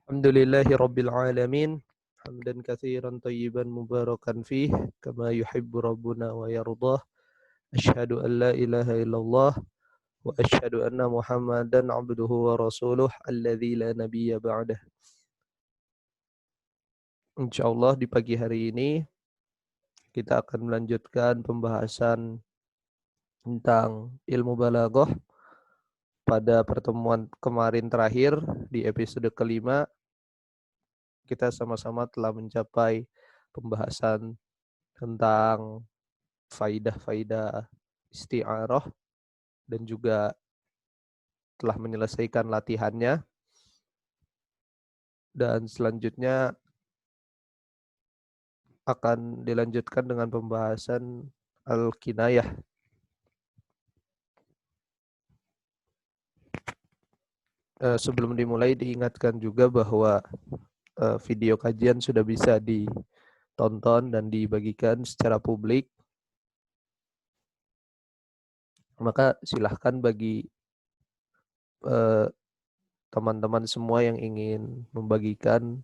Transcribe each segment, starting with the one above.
Alhamdulillahi Rabbil Alamin. Hamdan kathiran tayyiban mubarakan fih. Kama yuhibbu Rabbuna wa yardah. Ashhadu an la ilaha illallah. Wa ashhadu anna Muhammadan abduhu wa rasuluh. Alladhi la nabiyya ba'dah. InsyaAllah di pagi hari ini kita akan melanjutkan pembahasan tentang ilmu balaghah. Pada pertemuan kemarin terakhir di episode kelima, kita sama-sama telah mencapai pembahasan tentang faidah-faidah isti'arah dan juga telah menyelesaikan latihannya, dan selanjutnya akan dilanjutkan dengan pembahasan al-kinayah. Sebelum dimulai diingatkan juga bahwa video kajian sudah bisa ditonton dan dibagikan secara publik. Maka silahkan bagi teman-teman semua yang ingin membagikan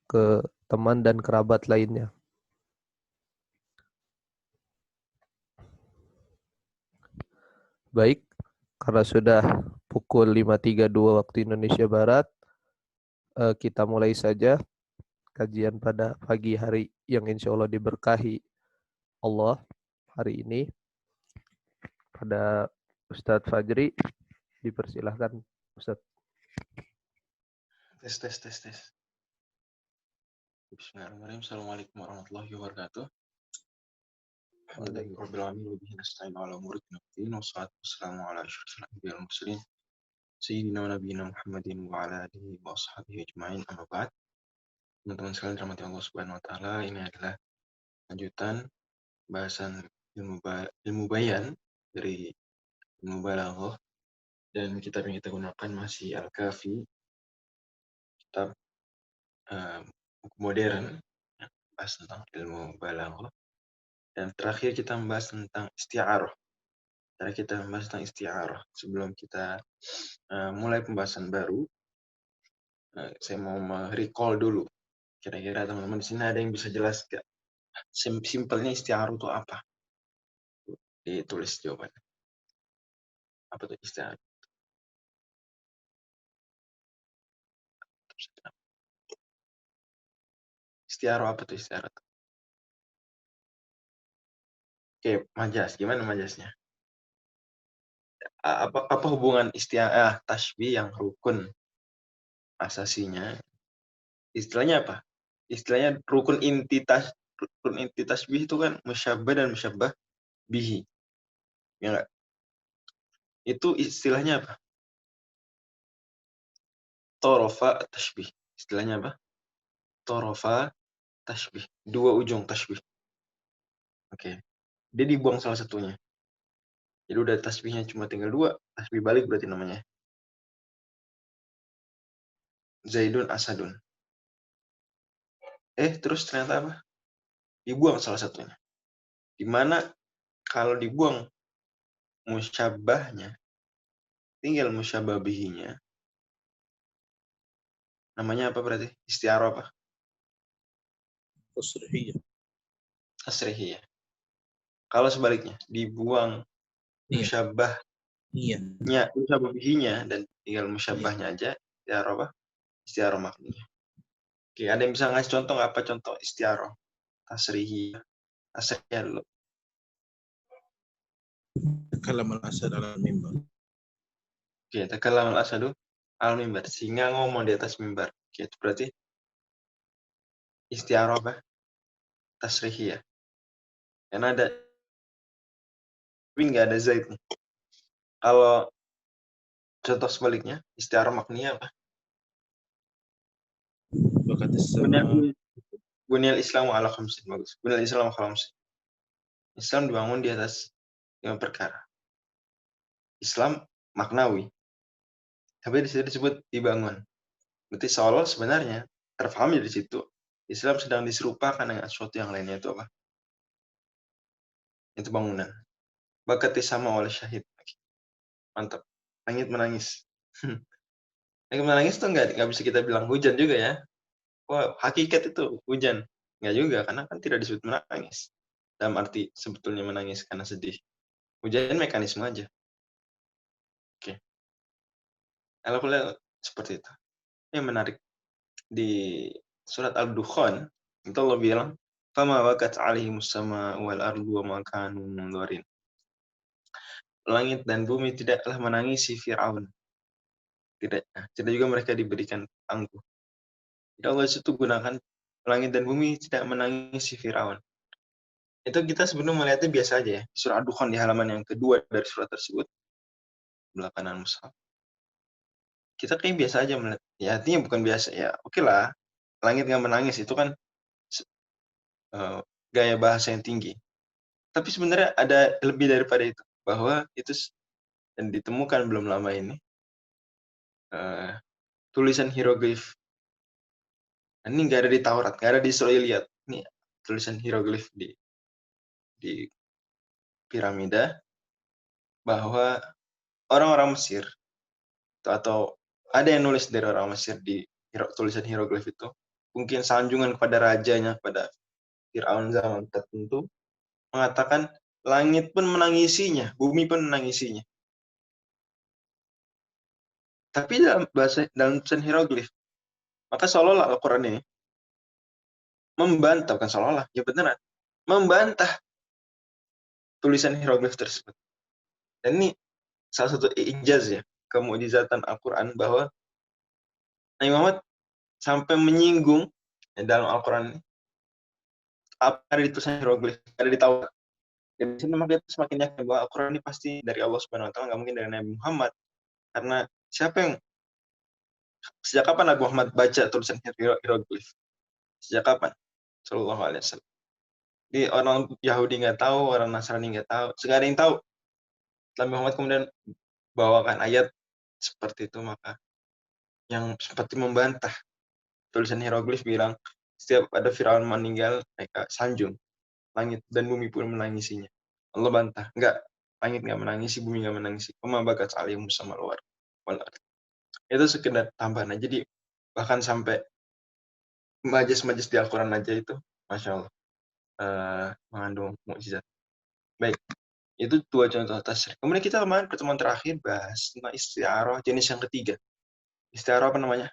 ke teman dan kerabat lainnya. Baik, karena sudah pukul 5.32 waktu Indonesia Barat, kita mulai saja kajian pada pagi hari yang insya Allah diberkahi Allah hari ini. Pada Ustadz Fajri, dipersilahkan Ustadz. Tes. Bismillahirrahmanirrahim. Assalamualaikum warahmatullahi wabarakatuh. Alhamdulillahirabbil alamin wa bihi nasta'inu ala umuri dunya wassalatu wassalamu ala asyrofil anbiya'i wal mursalin sayyidina wa nabiyina Muhammadin wa ala alihi wa ashabihi ajma'in, amma ba'd. Teman-teman sekalian dirahmati Allah Subhanahu wa taala, ini adalah lanjutan bahasan ilmu bayan dari ilmu balaghah, dan kitab yang kita gunakan masih Al-Kafi, kitab buku modern yang bahas tentang ilmu balaghah. Dan terakhir kita membahas tentang isti'arah. Cara kita membahas tentang isti'arah. Sebelum kita mulai pembahasan baru, saya mau recall dulu. Kira-kira teman-teman di sini ada yang bisa jelas gak? Simpelnya isti'arah itu apa? Ditulis jawabannya. Apa itu isti'arah? Isti'arah apa itu isti'arah? Oke, majas. Gimana majasnya? Apa hubungan isti'arah tasbih yang rukun asasinya? Istilahnya apa? Istilahnya rukun inti tasbih itu kan musyabbah dan musyabbah bihi. Ya enggak? Itu istilahnya apa? Torofa tashbih. Istilahnya apa? Torofa tashbih. Dua ujung tashbih. Oke. Dia dibuang salah satunya. Jadi udah tasbihnya cuma tinggal dua. Tasbih balik berarti namanya. Zaidun Asadun. Terus ternyata apa? Dibuang salah satunya. Dimana kalau dibuang musyabbahnya, tinggal musyabbah bihinya. Namanya apa berarti? Isti'arah apa? Tasrihiyah. Kalau sebaliknya, dibuang musyabbahnya, musyabbah bihinya, dan tinggal musyabbahnya aja, isti'arah apa? Isti'arah makniyah. Oke, ada yang bisa ngasih contoh nggak? Apa contoh isti'arah tasrihiyah? Tasrihiyah dulu. Takalam al-asad al-mimbar. Oke, takalam al-asadu al-mimbar. Singa ngomong di atas mimbar. Oke, itu berarti isti'arah apa? Tasrihiyah. Karena ada, tapi nggak ada zaid nih. Kalau contoh sebaliknya, isti'arah makniyah apa? Bunyal Islamu ala khamsin. Bagus. Bunyal Islamu ala khamsin. Islam dibangun di atas 5 perkara. Islam maknawi. Tapi di situ disebut dibangun. Berarti seolah sebenarnya terpahami di situ Islam sedang diserupakan dengan sesuatu yang lainnya. Itu apa? Itu bangunan. Bakati sama oleh syahid. Mantap. Langit menangis. Menangis tuh nggak bisa kita bilang hujan juga ya. Wah, hakikat itu hujan. Nggak juga, karena kan tidak disebut menangis. Dalam arti sebetulnya menangis karena sedih. Hujan mekanisme aja. Oke. Kalau seperti itu. Yang menarik di surat Al-Dukhan, itu Allah bilang, "Fama wakat 'alaihimus sama'u wal ardu wa ma kanu munzarin." Langit dan bumi tidaklah menangisi Firaun. Tidak juga mereka diberikan angkuh. Jadi Allah itu gunakan langit dan bumi tidak menangisi Firaun. Itu kita sebenarnya melihatnya biasa aja ya. Di surah Ad-Dukhan di halaman yang kedua dari surat tersebut, belah kanan mushaf. Kita kayak biasa aja melihat. Ya artinya bukan biasa ya. Oke lah, langit nggak menangis itu kan gaya bahasa yang tinggi. Tapi sebenarnya ada lebih daripada itu. Bahwa itu dan ditemukan belum lama ini tulisan hieroglif. Ini nggak ada di Taurat, nggak ada di Israiliyat. Ini tulisan hieroglif di piramida bahwa orang-orang Mesir atau ada yang nulis dari orang Mesir di tulisan hieroglif itu mungkin sanjungan kepada rajanya, kepada Firaun zaman tertentu, mengatakan langit pun menangisinya, bumi pun menangisinya. Tapi dalam tulisan hieroglif, maka seolah-olah Al-Quran ini membantah, bukan seolah-olah, ya beneran, membantah tulisan hieroglif tersebut. Dan ini salah satu ijaz ya, kemukjizatan Al-Quran bahwa Nabi Muhammad sampai menyinggung ya, dalam Al-Quran ini apa ada di tulisan hieroglif, ada di Taurat. Dan di sini maka kita semakin yakin bahwa Al-Quran ini pasti dari Allah Subhanahu Wa Taala, nggak mungkin dari Nabi Muhammad. Karena sejak kapan Nabi Muhammad baca tulisan hieroglif? Sejak kapan? Sallallahu Alaihi Wasallam. Jadi orang Yahudi nggak tahu, orang Nasrani nggak tahu, nggak ada yang tahu. Nabi Muhammad kemudian bawakan ayat seperti itu, maka yang seperti membantah tulisan hieroglif bilang setiap ada Firaun meninggal mereka sanjung, langit dan bumi pun menangisinya. Allah bantah, enggak, langit nggak menangisi, bumi nggak menangisi. Kama bakat alimu sama luar. Itu sekedar tambahan aja. Jadi bahkan sampai majas-majas di Al-Quran aja itu, Masya Allah, mengandung mukjizat. Baik, itu dua contoh tasrif. Kemudian kita kemarin pertemuan terakhir bahas tentang isti'arah jenis yang ketiga. Isti'arah apa namanya?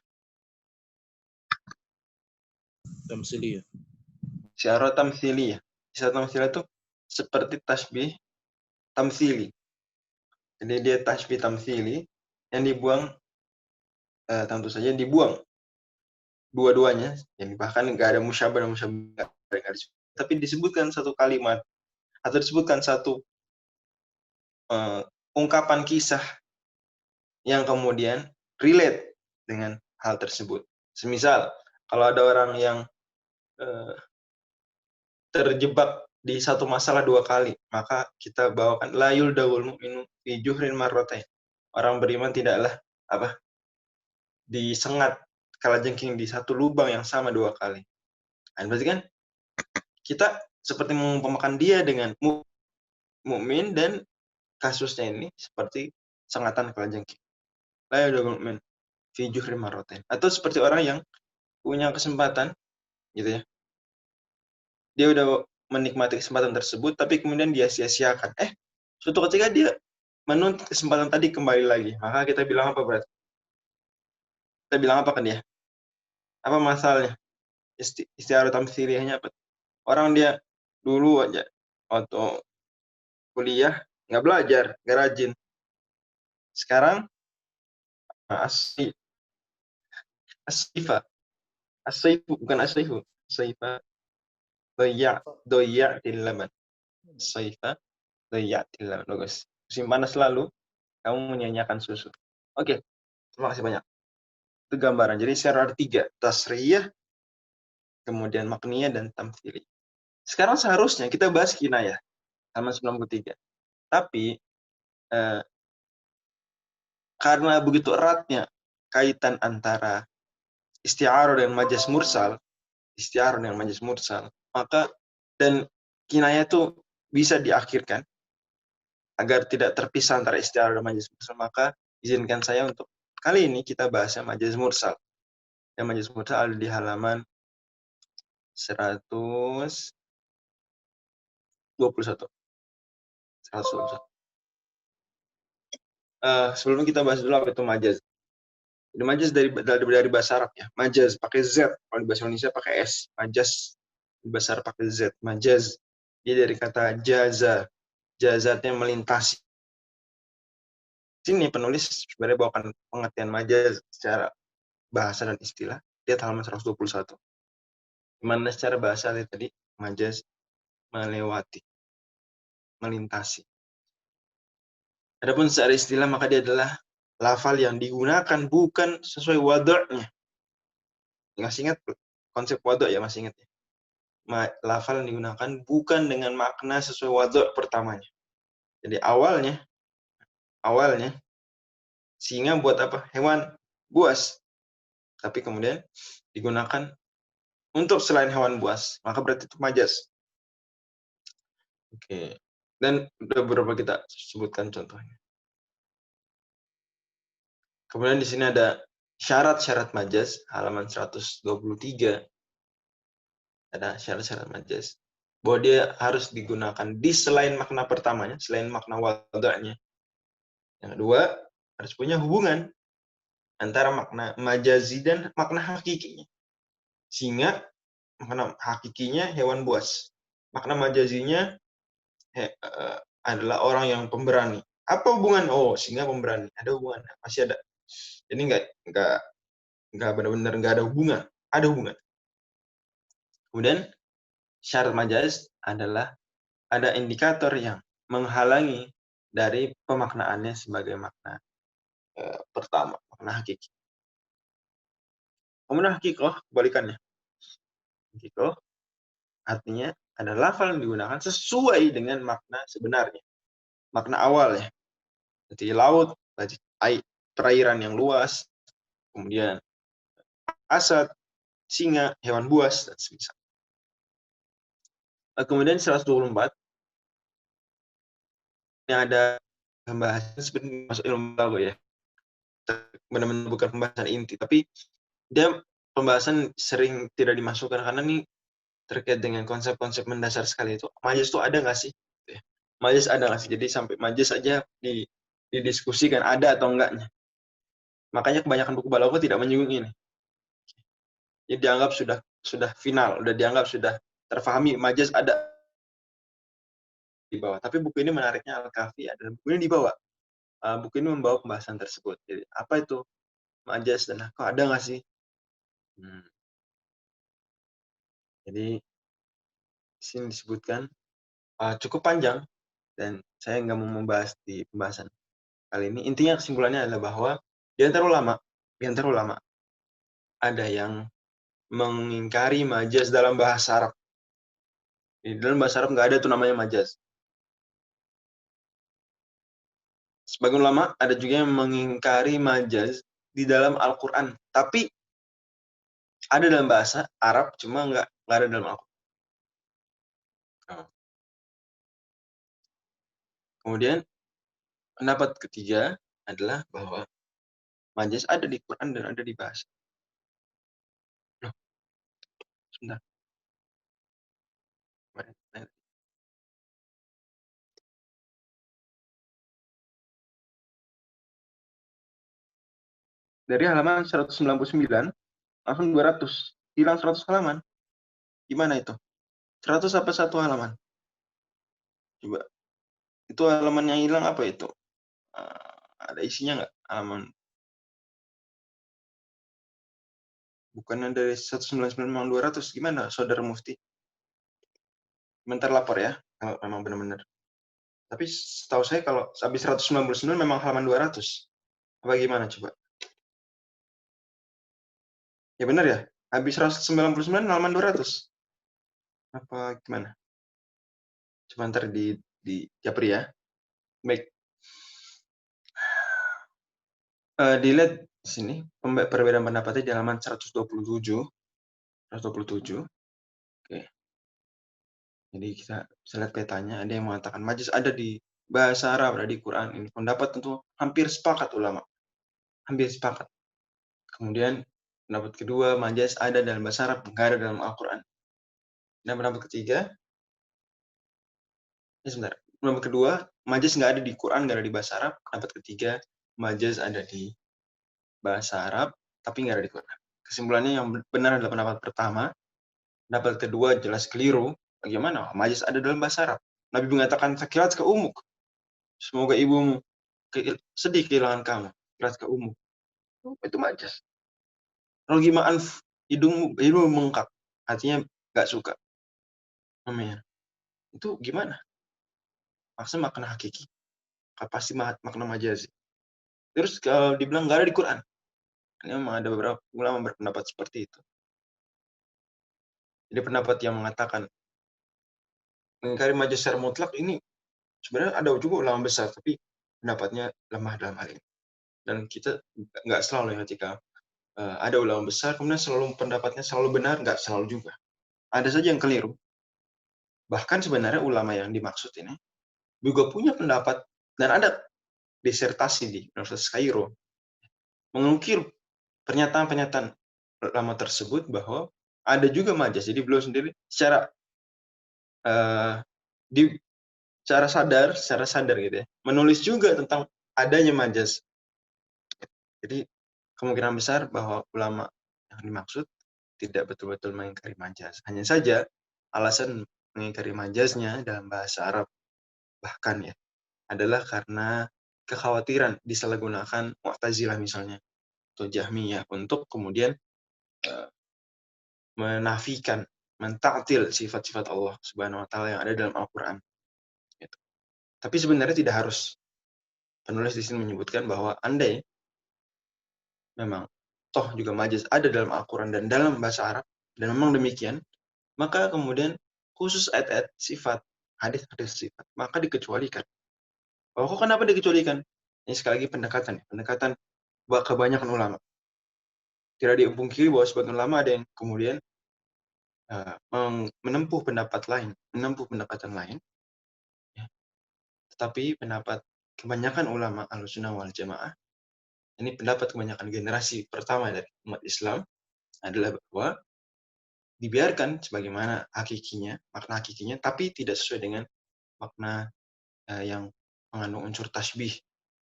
Tamsiliyah. Isti'arah tamthiliyah. Isti'arah tamthiliyah itu seperti tasbih tamthili. Jadi dia tasbih tamthili yang dibuang, tentu saja dibuang dua-duanya. Jadi bahkan nggak ada musyabah dan musyabah, tapi disebutkan satu kalimat atau disebutkan satu ungkapan kisah yang kemudian relate dengan hal tersebut. Semisal, kalau ada orang yang terjebak di satu masalah dua kali, maka kita bawakan la yuldawul mu'minu fi juhrin marratain. Orang beriman tidaklah disengat kalajengking di satu lubang yang sama dua kali. Nah, berarti kan kita seperti mengumpamakan dia dengan mukmin dan kasusnya ini seperti sengatan kalajengking. La yuldawul mu'min fi juhrin marratain. Atau seperti orang yang punya kesempatan gitu ya. Dia udah menikmati kesempatan tersebut, tapi kemudian dia sia-siakan. Suatu ketika dia menuntut kesempatan tadi kembali lagi. Maka kita bilang apa berarti? Kita bilang apa kan dia? Apa masalahnya? Isti'arah tamthiliyahnya apa? Orang dia dulu aja waktu kuliah nggak belajar, nggak rajin. Sekarang asyifa, bukan asyifu. Asyifa doya tilaban. Asyifa doya tilaban. Bagus. Musim panas lalu kamu menyanyiakan susu. Oke, terima kasih banyak. Itu gambaran. Jadi secara ada 3, tasriyah, kemudian makniyah, dan tamthili. Sekarang seharusnya kita bahas kinayah, halaman 93. Tapi karena begitu eratnya kaitan antara isti'arah dengan majaz mursal, maka dan kinayah itu bisa diakhirkan agar tidak terpisah antara isti'arah dan majaz mursal, maka izinkan saya untuk Kali ini kita bahasnya majaz mursal. Dan majaz mursal ada di halaman 121. 121. Sebelum kita bahas dulu apa itu majaz. Jadi majaz dari bahasa Arab ya. Majaz pakai Z, kalau di bahasa Indonesia pakai S. Majaz di bahasa Arab pakai Z. Majaz. Dia dari kata jaza. Jazatnya melintasi. Sini penulis sebenarnya bawakan pengertian majaz secara bahasa dan istilah. Lihat halaman 121. Gimana secara bahasa tadi? Majaz melewati, melintasi. Adapun secara istilah maka dia adalah lafal yang digunakan bukan sesuai wada'nya. Masih ingat konsep wada' ya, masih ingat ya? Lafal yang digunakan bukan dengan makna sesuai wada' pertamanya. Jadi awalnya singa buat apa? Hewan buas. Tapi kemudian digunakan untuk selain hewan buas, maka berarti itu majaz. Oke. Dan udah beberapa kita sebutkan contohnya. Kemudian di sini ada syarat-syarat majaz, halaman 123. Ada syarat-syarat majaz. Bahwa dia harus digunakan di selain makna pertamanya, selain makna wada'nya. Yang kedua, harus punya hubungan antara makna majazi dan makna hakikinya. Sehingga makna hakikinya hewan buas. Makna majazinya adalah orang yang pemberani. Apa hubungan? Oh, singa pemberani. Ada hubungan. Masih ada. Jadi nggak benar-benar nggak ada hubungan. Ada hubungan. Kemudian syarat majaz adalah ada indikator yang menghalangi dari pemaknaannya sebagai makna pertama, makna hakiki. Kemudian hakikoh, kebalikannya. Hakikoh artinya ada lafal yang digunakan sesuai dengan makna sebenarnya. Makna awal ya. Seperti laut, perairan yang luas, kemudian asad, singa, hewan buas, dan semisal. Kemudian 124, yang ada pembahasan sebenarnya masuk ilmu balaghah ya. Benar-benar bukan pembahasan inti, tapi dia pembahasan sering tidak dimasukkan karena ini terkait dengan konsep-konsep mendasar sekali itu. Majaz itu ada nggak sih? Majaz ada nggak sih? Jadi sampai majaz aja didiskusikan ada atau enggaknya. Makanya kebanyakan buku balaghah tidak menyinggung ini. Jadi dianggap sudah final, udah dianggap sudah terfahami majaz ada di bawah. Tapi buku ini menariknya Al-Kafi adalah buku ini di bawah. Buku ini membawa pembahasan tersebut. Jadi apa itu majaz dan kok ada nggak sih? Jadi di sini disebutkan cukup panjang dan saya nggak mau membahas di pembahasan kali ini. Intinya kesimpulannya adalah bahwa di antara ulama ada yang mengingkari majaz dalam bahasa Arab. Di dalam bahasa Arab nggak ada tuh namanya majaz. Sebagian ulama ada juga yang mengingkari majaz di dalam Al-Quran. Tapi ada dalam bahasa Arab, cuma nggak ada dalam Al-Quran. Kemudian pendapat ketiga adalah bahwa majaz ada di Quran dan ada di bahasa. Sebentar. Dari halaman 199 langsung 200, hilang 100 halaman. Gimana itu? 100 apa satu halaman? Coba. Itu halaman yang hilang apa itu? Ada isinya nggak halaman? Bukannya dari 199 memang 200. Gimana saudara mufti? Bentar lapor ya, kalau memang benar-benar. Tapi setahu saya kalau habis 199 memang halaman 200. Apa gimana coba? Ya benar ya? Habis 199 halaman 200. Apa gimana? Coba ntar di Japri ya. Baik. Dilihat di sini perbedaan pendapatnya di halaman 127. Oke. Jadi kita bisa lihat petanya, ada yang mengatakan majaz ada di bahasa Arab, ada di Quran. Ini pendapat tentu hampir sepakat ulama. hampir sepakat. Kemudian pendapat kedua, majaz ada dalam bahasa Arab, nggak ada dalam Al-Quran. Dan pendapat ketiga, sebentar. Pendapat kedua, majaz nggak ada di Quran, nggak ada di bahasa Arab. Pendapat ketiga, majaz ada di bahasa Arab, tapi nggak ada di Quran. Kesimpulannya yang benar adalah pendapat pertama. Pendapat kedua jelas keliru. Bagaimana? Majaz ada dalam bahasa Arab. Nabi mengatakan, sakirat ke umuk. Semoga ibumu sedih kehilangan kamu. Sakirat ke umuk. Itu majaz. Rogi ma'anf, hidungmu bengkak. Artinya nggak suka. Namanya. Itu gimana? Maksudnya makna hakiki. Pasti makna majazi. Terus kalau dibilang nggak ada di Quran. Ini memang ada beberapa ulama berpendapat seperti itu. Jadi pendapat yang mengatakan mengingkari majaz secara mutlak ini sebenarnya ada juga ulama besar, tapi pendapatnya lemah dalam hal ini. Dan kita nggak selalu ketika ada ulama besar, kemudian selalu pendapatnya selalu benar, nggak selalu juga. Ada saja yang keliru. Bahkan sebenarnya ulama yang dimaksud ini juga punya pendapat, dan ada disertasi di Universitas Kairo mengukir pernyataan-pernyataan ulama tersebut bahwa ada juga majaz. Jadi beliau sendiri secara sadar gitu ya, menulis juga tentang adanya majaz. Jadi kemungkinan besar bahwa ulama yang dimaksud tidak betul-betul mengingkari majaz. Hanya saja alasan mengingkari majaznya dalam bahasa Arab bahkan ya adalah karena kekhawatiran disalahgunakan Mu'tazilah misalnya atau Jahmiyah untuk kemudian menafikan, mentaktil sifat-sifat Allah Subhanahu wa taala yang ada dalam Al-Qur'an. Gitu. Tapi sebenarnya tidak harus. Penulis di sini menyebutkan bahwa andai memang toh juga majaz ada dalam Al-Qur'an dan dalam bahasa Arab dan memang demikian, maka kemudian khusus ayat-ayat sifat, hadis-hadis sifat, maka dikecualikan. Oh, kok kenapa dikecualikan? Ini sekali lagi pendekatan kebanyakan ulama. Tidak dipungkiri bahwa sebagian ulama ada yang kemudian menempuh pendapat lain, menempuh pendekatan lain, ya. Tetapi pendapat kebanyakan ulama Ahlussunnah wal Jamaah, ini pendapat kebanyakan generasi pertama dari umat Islam adalah bahwa dibiarkan sebagaimana hakikinya, makna hakikinya, tapi tidak sesuai dengan makna yang mengandung unsur tasbih,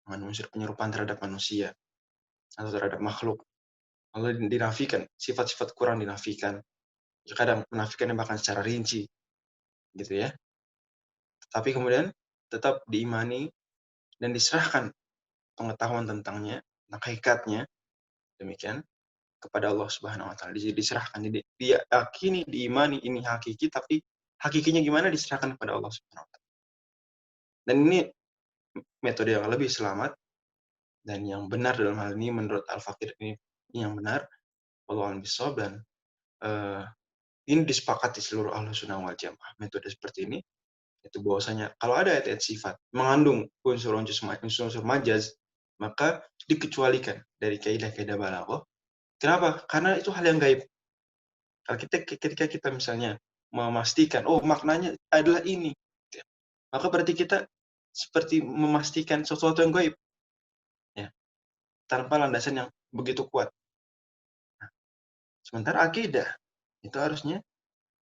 mengandung unsur penyerupaan terhadap manusia atau terhadap makhluk. Lalu dinafikan, sifat-sifat kurang dinafikan. Kadang menafikannya bahkan secara rinci, gitu ya. Tapi kemudian tetap diimani dan diserahkan pengetahuan tentangnya, hakikatnya, demikian kepada Allah Subhanahu wa taala. Diserahkan, diyakini, diimani ini hakiki, tapi hakikinya gimana diserahkan kepada Allah Subhanahu wa taala. Dan ini metode yang lebih selamat dan yang benar dalam hal ini menurut Al-Faqir ini yang benar, wallahu a'lam bishawab, dan ini disepakati seluruh Ahlussunnah wal Jamaah. Metode seperti ini itu bahwasanya kalau ada ayat-ayat sifat mengandung unsur-unsur majaz, maka dikecualikan dari kaidah-kaidah balaghah. Kenapa? Karena itu hal yang gaib. Kalau ketika kita misalnya memastikan, oh maknanya adalah ini, maka berarti kita seperti memastikan sesuatu yang gaib, ya, tanpa landasan yang begitu kuat. Nah, sementara akidah itu harusnya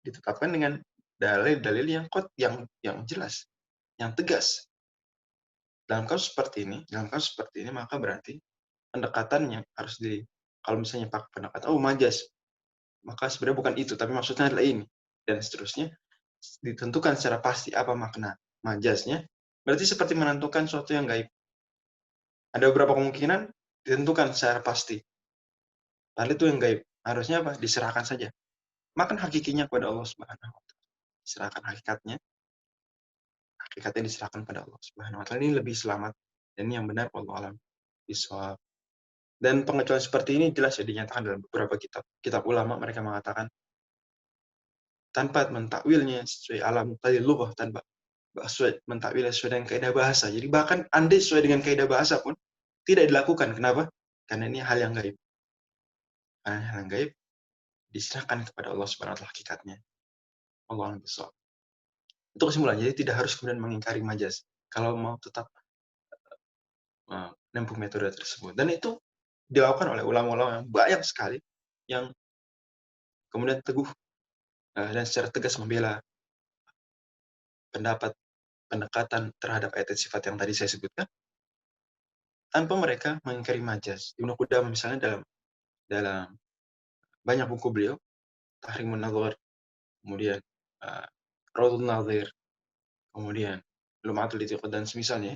ditetapkan dengan dalil-dalil yang jelas, yang tegas. Dalam kasus seperti ini maka berarti pendekatannya harus kalau misalnya pakai pendekatan majaz, maka sebenarnya bukan itu, tapi maksudnya adalah ini, dan seterusnya ditentukan secara pasti apa makna majaznya, berarti seperti menentukan sesuatu yang gaib. Ada beberapa kemungkinan ditentukan secara pasti. Hal itu yang gaib. Harusnya apa? Diserahkan saja. Makan hakikinya kepada Allah Subhanahu wa taala. Diserahkan hakikatnya diserahkan pada Allah Subhanahu wa taala. Ini lebih selamat dan ini yang benar, wallahu a'lam bishawab. Dan pengecualian seperti ini jelas ya dinyatakan dalam beberapa kitab ulama. Mereka mengatakan tanpa mentakwilnya sesuai alam tadi lughah, tanpa mentakwilnya sesuai dengan kaidah bahasa. Jadi bahkan andai sesuai dengan kaidah bahasa pun tidak dilakukan. Kenapa? Karena ini hal yang gaib. Karena hal yang gaib diserahkan kepada Allah Subhanahu wa taala hakikatnya. Wallahu a'lam bishawab. Itu kesimpulan. Jadi tidak harus kemudian mengingkari majaz kalau mau tetap menempuh metode tersebut. Dan itu dilakukan oleh ulama-ulama yang banyak sekali yang kemudian teguh dan secara tegas membela pendapat pendekatan terhadap ayat sifat yang tadi saya sebutkan tanpa mereka mengingkari majaz. Ibnu Qudamah misalnya dalam banyak buku beliau, Tahrimun Nadhar, kemudian Raudhun Nadhir, kemudian Lum'atul I'tiqad dan semisalnya,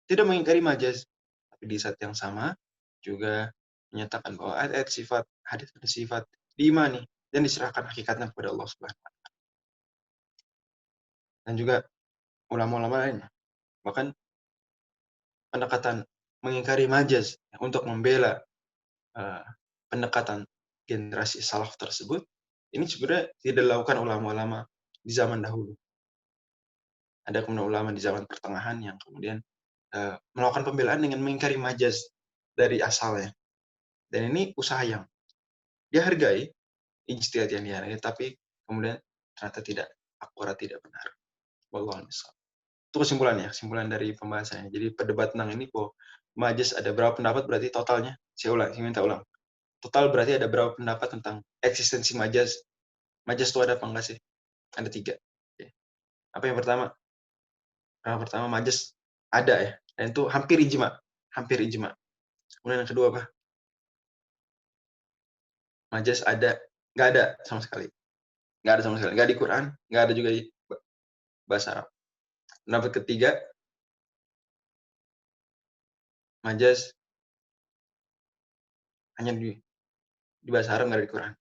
tidak mengingkari majaz, tapi di saat yang sama juga menyatakan bahwa ayat sifat, hadis sifat diimani dan diserahkan hakikatnya kepada Allah Subhanahu wa taala. Dan juga ulama-ulama lainnya. Bahkan pendekatan mengingkari majaz untuk membela pendekatan generasi salaf tersebut, ini sebenarnya tidak dilakukan ulama-ulama di zaman dahulu. Ada kemudian ulama di zaman pertengahan yang kemudian melakukan pembelaan dengan mengingkari majaz dari asalnya. Dan ini usaha yang dihargai, ijtihad yang dihargai, tapi kemudian ternyata tidak akurat, tidak benar. Wallahu a'lam. Itu kesimpulan dari pembahasannya. Jadi perdebatan tentang ini kok majaz ada berapa pendapat berarti totalnya? Saya minta ulang. Total berarti ada berapa pendapat tentang eksistensi majaz? Majaz itu ada apa enggak sih? Ada 3. Oke. Apa yang pertama? Yang pertama majaz ada ya. Dan itu hampir ijma. Kemudian yang kedua apa? Majaz ada, nggak ada sama sekali. Nggak di Quran, nggak ada juga di bahasa Arab. Pendapat ketiga, majaz hanya di bahasa Arab, nggak ada di Quran.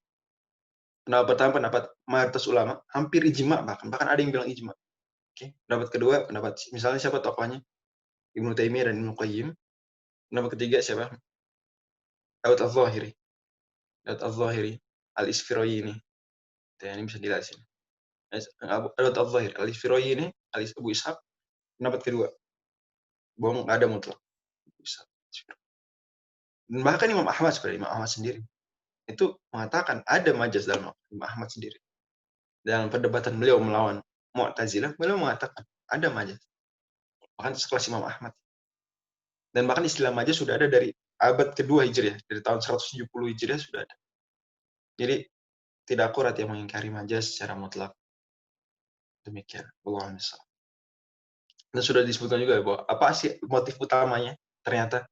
Pendapat pertama, pendapat mayoritas ulama, hampir ijma, bahkan ada yang bilang ijma. Oke. Pendapat kedua, misalnya siapa tokohnya? Ibnu Taimiyah dan Ibnu Qayyim. Pendapat ketiga siapa? Daud Al-Zahiri, Al-Isfiroi ini. Ini bisa dilihat sini. Daud Al-Zahiri, Al-Isfiroi ini, Abu Ishaq. Pendapat kedua, bahwa nggak ada mutlak. Dan bahkan Imam Ahmad sendiri itu mengatakan ada majaz dalam Imam Ahmad sendiri. Dalam perdebatan beliau melawan Mu'tazilah, beliau mengatakan ada majaz. Bahkan sekelas Imam Ahmad. Dan bahkan istilah majaz sudah ada dari abad kedua Hijriah, dari tahun 170 Hijriah sudah ada. Jadi tidak akurat yang mengingkari majaz secara mutlak. Demikian. Wallahu a'lam. Dan sudah disebutkan juga bahwa apa sih motif utamanya ternyata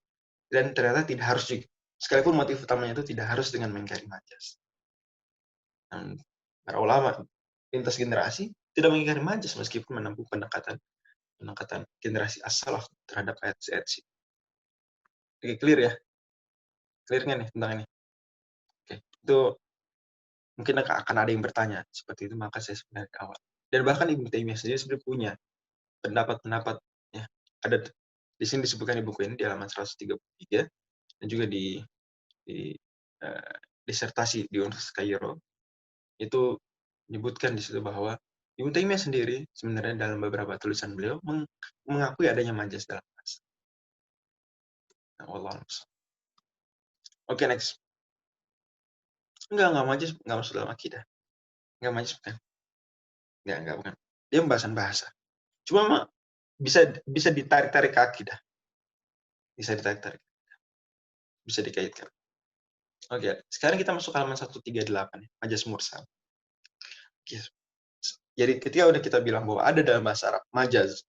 tidak harus juga. Sekalipun motif utamanya itu tidak harus dengan mengingkari majaz. Dan para ulama lintas generasi tidak mengingkari majaz meskipun menempuh pendekatan generasi as-salaf terhadap ayat-ayat. Oke, clear ya? Clear nggak nih tentang ini? Oke, itu mungkin akan ada yang bertanya seperti itu, maka saya sebenarnya dari awal. Dan bahkan Ibnu Taimiyah sendiri sebenarnya punya pendapat-pendapat ya. Ada di sini disebutkan di buku ini di halaman 133 dan juga di disertasi di Universitas Kairo itu menyebutkan di situ bahwa Ibnu Taimiyah sendiri sebenarnya dalam beberapa tulisan beliau mengakui adanya majaz dalam bahasa. Nah, wallahu a'lam. Oke, next. Enggak majaz, enggak masuk dalam akidah. Enggak majaz bukan. Enggak bukan. Dia pembahasan bahasa. Cuma bisa ditarik-tarik ke akidah. Bisa ditarik-tarik. Bisa dikaitkan. Oke, sekarang kita masuk halaman 138 ya, majaz mursal. Oke. Jadi ketika udah kita bilang bahwa ada dalam bahasa Arab majaz,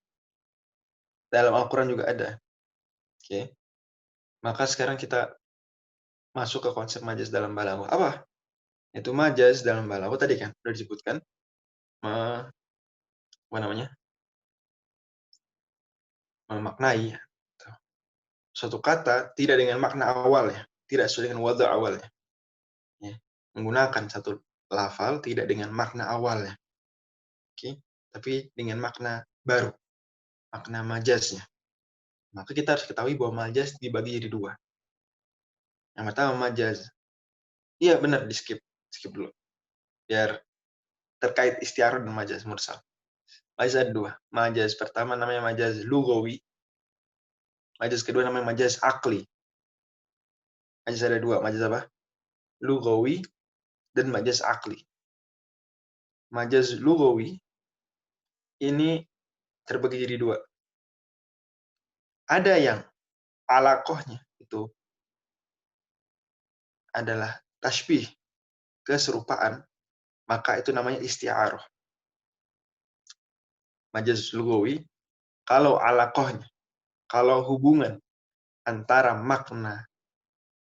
dalam Al-Quran juga ada. Oke. Maka sekarang kita masuk ke konsep majaz dalam balaghah. Apa? Itu majaz dalam balaghah tadi kan sudah disebutkan memaknai suatu kata tidak dengan makna awalnya, tidak sesuai dengan wadha awalnya. Ya. Menggunakan satu lafal tidak dengan makna awalnya. Oke, tapi dengan makna baru, makna majaznya. Maka kita harus ketahui bahwa majaz dibagi jadi 2. Yang pertama majaz. Iya benar, skip dulu. Biar terkait istiarah dan majaz mursal. Majaz ada 2. Majaz pertama namanya majaz lughawi. Majaz kedua namanya majaz akli. Majaz ada 2. Majaz apa? Lughawi dan majaz akli. Majaz lughawi ini terbagi jadi 2. Ada yang alaqohnya itu adalah tashbih, keserupaan, maka itu namanya isti'arah. Majaz lugawi, kalau alaqahnya, kalau hubungan antara makna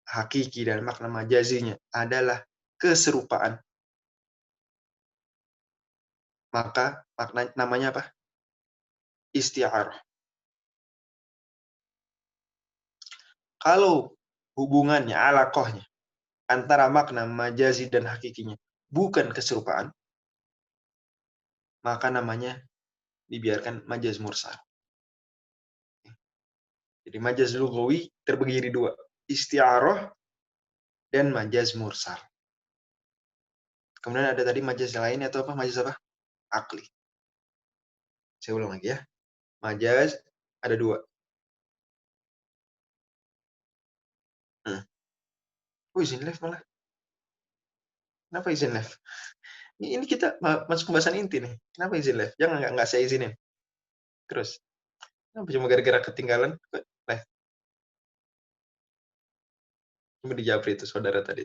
hakiki dan makna majazinya adalah keserupaan, maka makna namanya apa? Isti'arah. Kalau hubungannya, alaqahnya antara makna majazi dan hakikinya bukan keserupaan, maka namanya dibiarkan majaz mursal. Jadi majaz lughawi terbagi dari dua, isti'arah dan majaz mursal. Kemudian ada tadi majaz lain atau apa? Majaz apa? Akli. Saya ulang lagi ya. Majaz ada dua. Oh, izin live malah. Kenapa izin live? Ini kita masuk pembahasan inti nih. Kenapa izin live? Jangan, nggak saya izinin. Terus. Kenapa cuma gara-gara ketinggalan live? Cuma dijabri itu saudara tadi.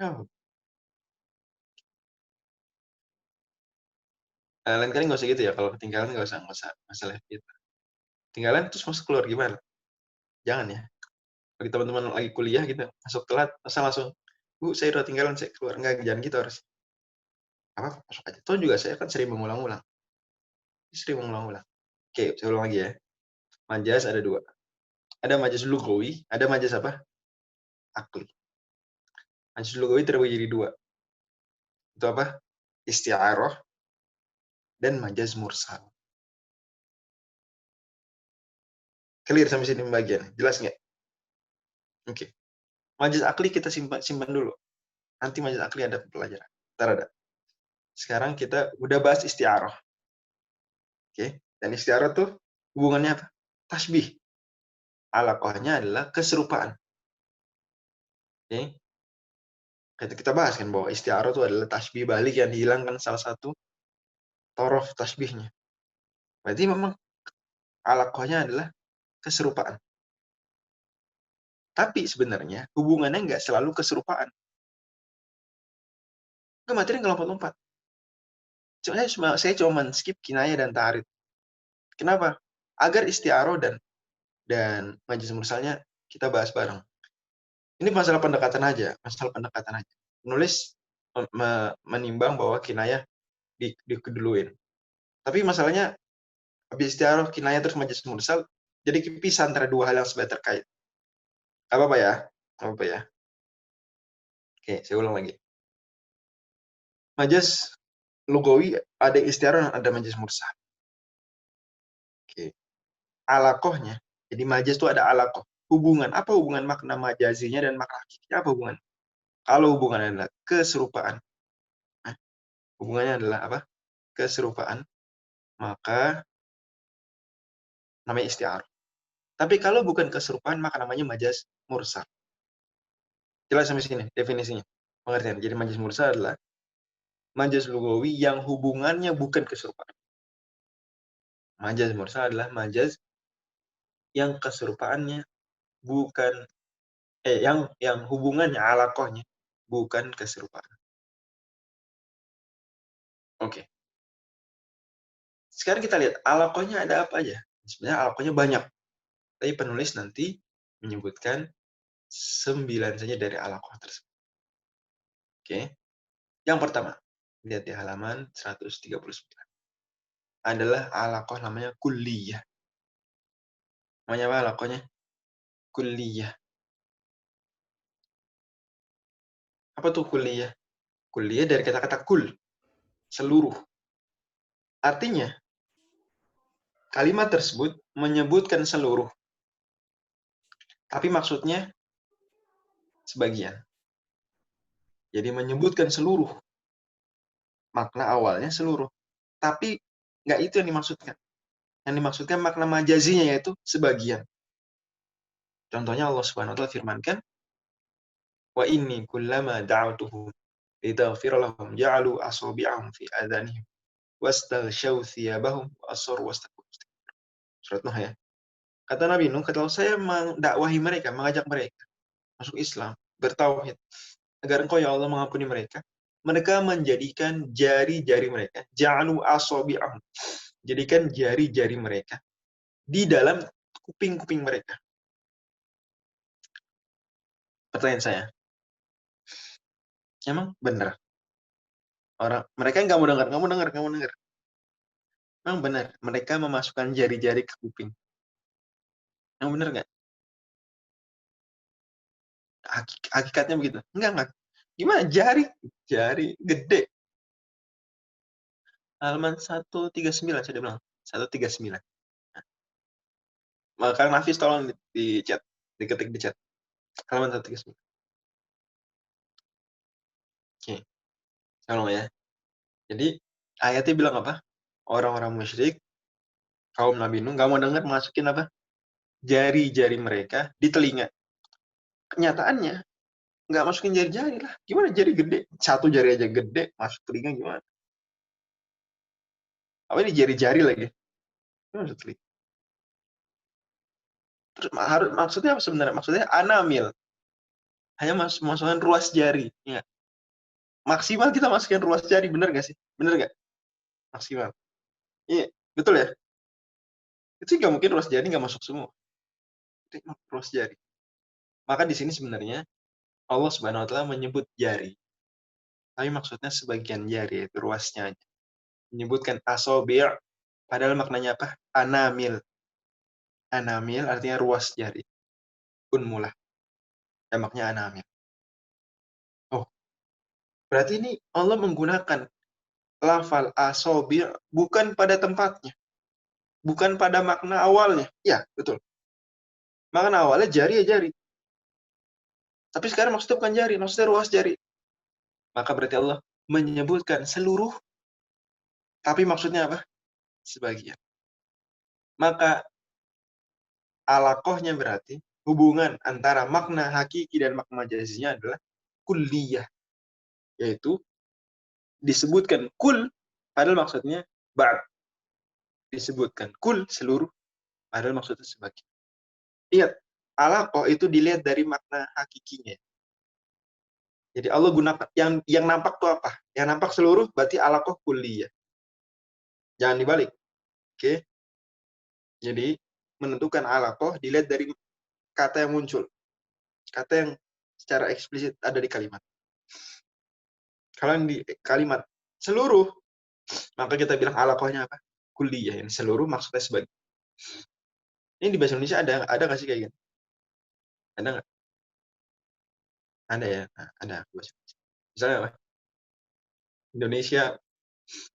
Oh. Lain kali nggak usah gitu ya. Kalau ketinggalan nggak usah live kita. Ketinggalan terus masuk keluar gimana? Jangan ya. Bagi teman-teman lagi kuliah gitu, masuk telat, masa langsung, Bu, saya udah tinggalan, saya keluar. Enggak, jangan gitu harus. Apa, masuk aja. Toh juga saya kan sering mengulang-ulang. Oke, saya ulang lagi ya. Majaz ada dua. Ada majaz lughawi, ada majaz apa? Akli. Majaz lughawi terbagi jadi dua. Itu apa? Isti'arah dan majaz mursal. Clear sampai sini pembagian? Jelas nggak? Oke. Majaz akli kita simpan dulu. Nanti majaz akli ada pelajaran. Ntar ada. Sekarang kita udah bahas isti'arah. Oke. Dan isti'arah tuh hubungannya apa? Tasbih. Alaqahnya adalah keserupaan. Oke. Kita bahas kan bahwa isti'arah itu adalah tasbih balik yang dihilangkan salah satu torof tasbihnya. Berarti memang alaqahnya adalah keserupaan. Tapi sebenarnya hubungannya nggak selalu keserupaan. Itu materi nggak lompat-lompat. Saya cuma skip kinayah dan ta'rif. Kenapa? Agar isti'arah dan majaz mursalnya kita bahas bareng. Ini masalah pendekatan aja. Penulis menimbang bahwa kinayah dikeduluin. Tapi masalahnya habis isti'arah, kinayah terus majaz mursal, jadi kepisah antara dua hal yang sebenarnya terkait. Apa ya? Oke, saya ulang lagi. Majaz lugawi ada isti'arah, ada majaz mursal. Oke. Alaqahnya, jadi majaz itu ada alaqah. Apa hubungan makna majazinya dan makna hakikinya? Apa hubungan? Kalau hubungannya adalah keserupaan, hubungannya adalah apa? Keserupaan, maka namanya isti'arah. Tapi kalau bukan keserupaan, maka namanya majaz mursal. Jelas sampai sini definisinya. Pengertian. Jadi majaz mursal adalah majaz lugawi yang hubungannya bukan keserupaan. Majaz mursal adalah majaz yang keserupaannya bukan yang hubungannya alaqahnya bukan keserupaan. Oke. Sekarang kita lihat alaqahnya ada apa aja. Sebenarnya alaqahnya banyak. Tapi penulis nanti menyebutkan 9 saja dari alaqah tersebut. Oke. Yang pertama, lihat di halaman 139. Adalah alaqah namanya kulliyah. Namanya apa alaqahnya? Kulliyah. Apa tuh kulliyah? Kulliyah dari kata-kata kul, seluruh. Artinya, kalimat tersebut menyebutkan seluruh. Tapi maksudnya sebagian. Jadi menyebutkan seluruh. Makna awalnya seluruh. Tapi nggak itu yang dimaksudkan. Yang dimaksudkan makna majazinya yaitu sebagian. Contohnya Allah Subhanahu wa taala firmankan, "Wa inni kullama da'awtuhum litaghfira lahum ja'alu asabi'ahum fi adhanihim wastaghshaw thiyabahum wa asarru wastakbaru." Surat Nuh ya. Kata Nabi Nuh, kalau saya mendakwahi mereka, mengajak mereka masuk Islam, bertauhid. Agar engkau ya Allah mengampuni mereka. Mereka menjadikan jari-jari mereka, ja'alu asabi'ahum. Jadikan jari-jari mereka di dalam kuping-kuping mereka. Pertanyaan saya, emang benar orang mereka nggak mau dengar. Emang benar mereka memasukkan jari-jari ke kuping? Emang benar nggak? Hakikatnya begitu? Enggak. Gimana jari gede? Halaman 139 saya bilang 139. Maka Nafis tolong di chat, diketik di chat. Halaman 139. Oke, tolong ya. Jadi ayatnya bilang apa? Orang-orang musyrik, kaum Nabi Nuh nggak mau dengar masukin apa? Jari-jari mereka di telinga. Kenyataannya nggak masukin jari-jari lah. Gimana jari gede? Satu jari aja gede, masuk telinga gimana? Apa ini jari-jari lagi? Gimana masuk telinga? Terus maksudnya apa sebenarnya? Maksudnya anamil. Hanya masukkan ruas jari. Ya. Maksimal kita masukin ruas jari, bener nggak sih? Bener nggak? Maksimal. Iya, betul ya? Itu nggak mungkin ruas jari nggak masuk semua. Itu ruas jari. Maka di sini sebenarnya Allah Subhanahu wa taala menyebut jari. Tapi maksudnya sebagian jari, yaitu ruasnya aja. Menyebutkan asobi', padahal maknanya apa? Anamil. Anamil artinya ruas jari. Unmulah. Damaknya anamil. Oh, berarti ini Allah menggunakan lafal asobi' bukan pada tempatnya. Bukan pada makna awalnya. Ya, betul. Makna awalnya jari ya jari. Tapi sekarang maksudnya bukan jari, maksudnya ruas jari. Maka berarti Allah menyebutkan seluruh, tapi maksudnya apa? Sebagian. Maka alaqohnya berarti hubungan antara makna hakiki dan makna majazinya adalah kulliyah. Yaitu disebutkan kul, padahal maksudnya ba'd. Disebutkan kul seluruh, padahal maksudnya sebagian. Ingat, alaqoh itu dilihat dari makna hakikinya. Jadi Allah gunakan yang nampak tuh apa? Yang nampak seluruh berarti alaqoh kulliyah. Jangan dibalik. Oke. Jadi menentukan alaqoh dilihat dari kata yang muncul. Kata yang secara eksplisit ada di kalimat. Kalau yang di kalimat seluruh, maka kita bilang alaqohnya apa? Kulliyah. Yang seluruh maksudnya sebagian. Ini di bahasa Indonesia ada nggak sih kayak gini? Ada nggak? Ada ya? Nah, ada. Misalnya apa? Indonesia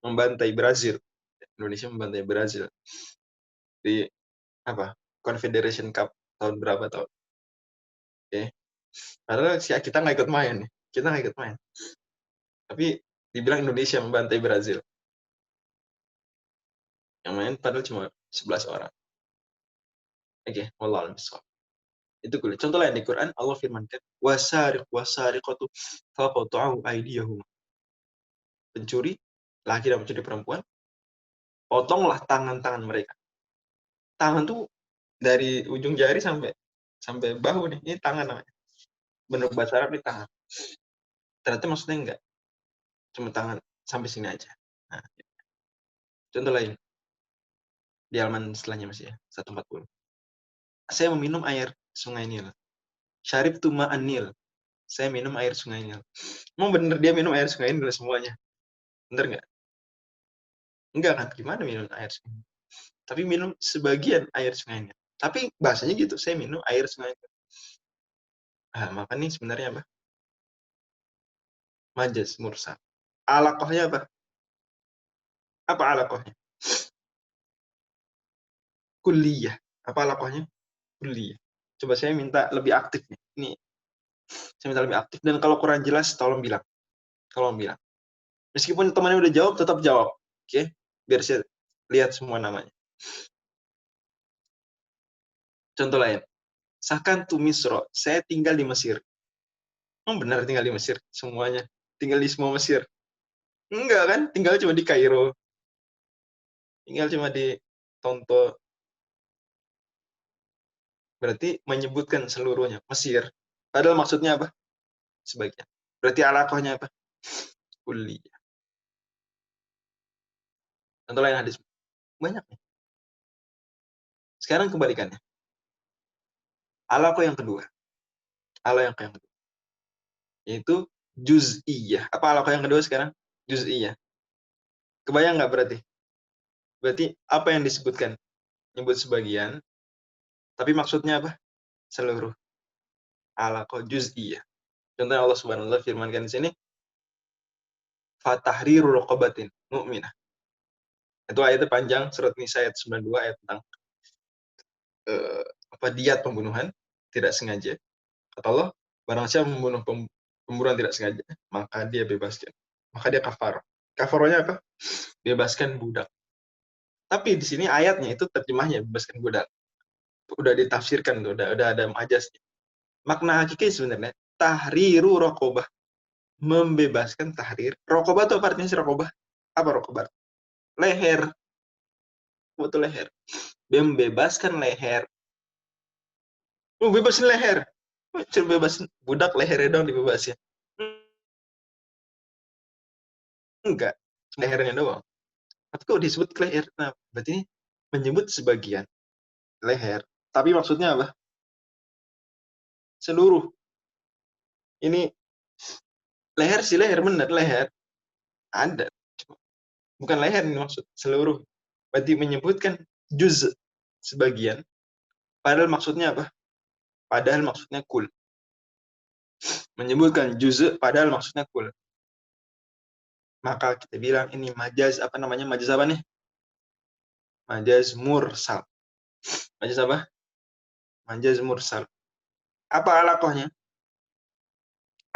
membantai Brazil. Indonesia membantai Brazil di apa? Confederation Cup tahun berapa tahun? Oke. Padahal kita nggak ikut main. Kita nggak ikut main. Tapi dibilang Indonesia membantai Brazil. Yang main padahal cuma 11 orang. Oke, wallahu a'lam. Itu kulit. Contoh lain di Quran Allah firmankan wasariqatu faqata'u aydiyahum. Pencuri laki dan pencuri perempuan, potonglah tangan-tangan mereka. Tangan tuh dari ujung jari sampai bahu nih. Ini tangan namanya. Menurut bahasa Arab ini tangan. Ternyata maksudnya enggak. Cuma tangan sampai sini aja. Nah, contoh lain. Di halaman setelahnya masih ya, 140. Saya meminum air sungai Nil. Syaribtu ma'an Nil. Saya minum air sungai Nil. Emang bener dia minum air sungai Nil semuanya? Bener nggak? Enggak kan? Gimana minum air sungai Nil? Tapi minum sebagian air sungai Nil. Tapi bahasanya gitu, saya minum air sungai Nil. Nah, maka ini sebenarnya apa? Majaz mursal. Alaqohnya apa? Apa alaqohnya? Kulliyah. Apa alaqohnya? Kulliyah. Coba saya minta lebih aktif nih. Ini saya minta lebih aktif. Dan kalau kurang jelas, tolong bilang. Tolong bilang. Meskipun temannya udah jawab, tetap jawab. Oke? Biar saya lihat semua namanya. Contoh lain. Sakantu Misro. Saya tinggal di Mesir. Benar tinggal di Mesir? Semuanya. Tinggal di semua Mesir. Enggak kan? Tinggal cuma di Kairo. Tinggal cuma di Tonto. Berarti menyebutkan seluruhnya. Mesir. Padahal maksudnya apa? sebagian. Berarti alaqahnya apa? Kulliyah. Contoh lain hadis banyak nih. Sekarang kebalikannya. Alaqah yang kedua. Alaqah yang kedua. Yaitu juz'iyah. Apa alaqah yang kedua sekarang? Juz'iyah. Kebayang nggak berarti? Berarti apa yang disebutkan? Nyebut sebagian, tapi maksudnya apa? Seluruh. Alaqah juz'iyah. Contohnya Allah Subhanahu wa taala firmankan di sini, fatahriru raqabatin mu'minah. Itu ayatnya panjang, surat Nisa ayat 92, ayat tentang diat pembunuhan tidak sengaja. Kata Allah, barang siapa membunuh pembunuhan tidak sengaja, maka dia bebaskan. Maka dia kafar. Kafarnya apa? Bebaskan budak. Tapi di sini ayatnya itu terjemahnya bebaskan budak. Udah ditafsirkan tuh, udah ada majasnya. Makna hakiki sebenarnya tahriru raqabah, membebaskan tahrir. Raqabah itu apa artinya sih raqabah? Apa raqabah? Leher. Betul leher. Dia membebaskan leher. Bebasin leher. Cuma bebasin budak lehernya dong dibebasin. Enggak, lehernya doang. Tapi kok disebut leher? Nah, berarti ini menyebut sebagian leher. Tapi maksudnya apa? Seluruh. Ini leher sih leher, bener leher. Ada. Bukan leher ini maksud, seluruh. Berarti menyebutkan juz, sebagian. Padahal maksudnya apa? Padahal maksudnya kul. Menyebutkan juz, padahal maksudnya kul. Maka kita bilang ini majaz, apa namanya? Majaz apa nih? Majaz mursal. Majaz apa? Majaz mursal. Apa alaqahnya?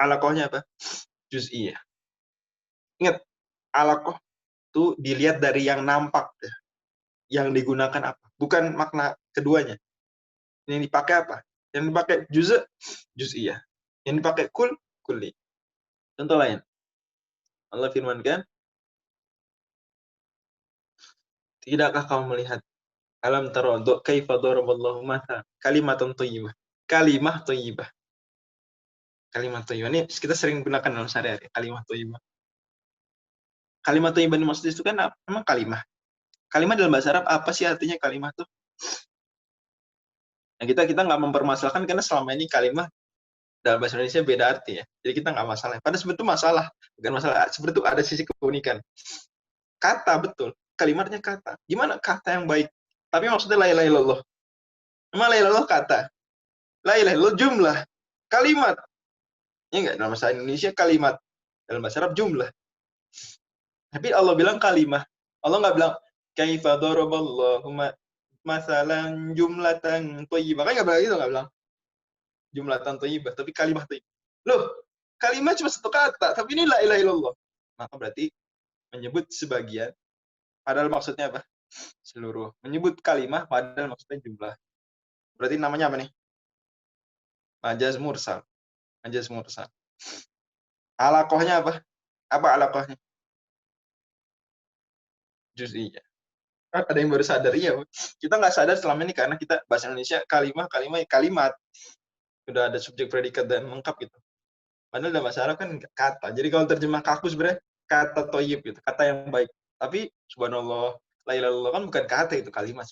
Alaqahnya apa? Juz'iyah. Ingat, alaqah itu dilihat dari yang nampak. Yang digunakan apa? Bukan makna keduanya. Yang dipakai apa? Yang dipakai juz'iyah. Yang dipakai kulli. Contoh lain. Allah firmankan, tidakkah kamu melihat alam tara kaifa daraballahu mathalan kalimatan thayyibah. Kalimah thayyibah. Kalimat thayyibah ini kita sering gunakan dalam sehari-hari. Kalimat thayyibah. Kalimat thayyibah dimaksud itu kan memang kalimah. Kalimat dalam bahasa Arab apa sih artinya kalimat tuh? Nah, kita nggak mempermasalahkan karena selama ini kalimat dalam bahasa Indonesia beda arti ya. Jadi kita nggak masalah. Padahal sebetulnya masalah. Bukan masalah. Sebetulnya ada sisi keunikan. Kata betul. Kalimatnya kata. Gimana kata yang baik? Tapi maksudnya la ilaha illallah. Emang la ilaha illallah kata? La ilaha illallah jumlah. Kalimat. Ya enggak? Dalam bahasa Indonesia kalimat. Dalam bahasa Arab jumlah. Tapi Allah bilang kalimah. Allah nggak bilang kaifa daraballahu masalan jumlatan thayyibah. Kan nggak bilang gitu, nggak bilang jumlatan thayyibah, tapi kalimat thayyibah. Loh, kalimat cuma satu kata, tapi ini la ilaha illallah. Maka berarti menyebut sebagian, padahal maksudnya apa? Seluruh. Menyebut kalimah, padahal maksudnya jumlah. Berarti namanya apa nih? Majaz mursal. Majaz mursal. Alaqahnya apa? Apa alaqahnya? Juz'iyah. Ada yang baru sadar, iya. Kita nggak sadar selama ini karena kita bahasa Indonesia kalimat. Sudah ada subjek, predikat, dan lengkap gitu. Padahal dalam bahasa Arab kan kata. Jadi kalau terjemah kaku sebenarnya kata toyib gitu, kata yang baik. Tapi subhanallah, la ilaha illallah kan bukan kata, itu kalimat.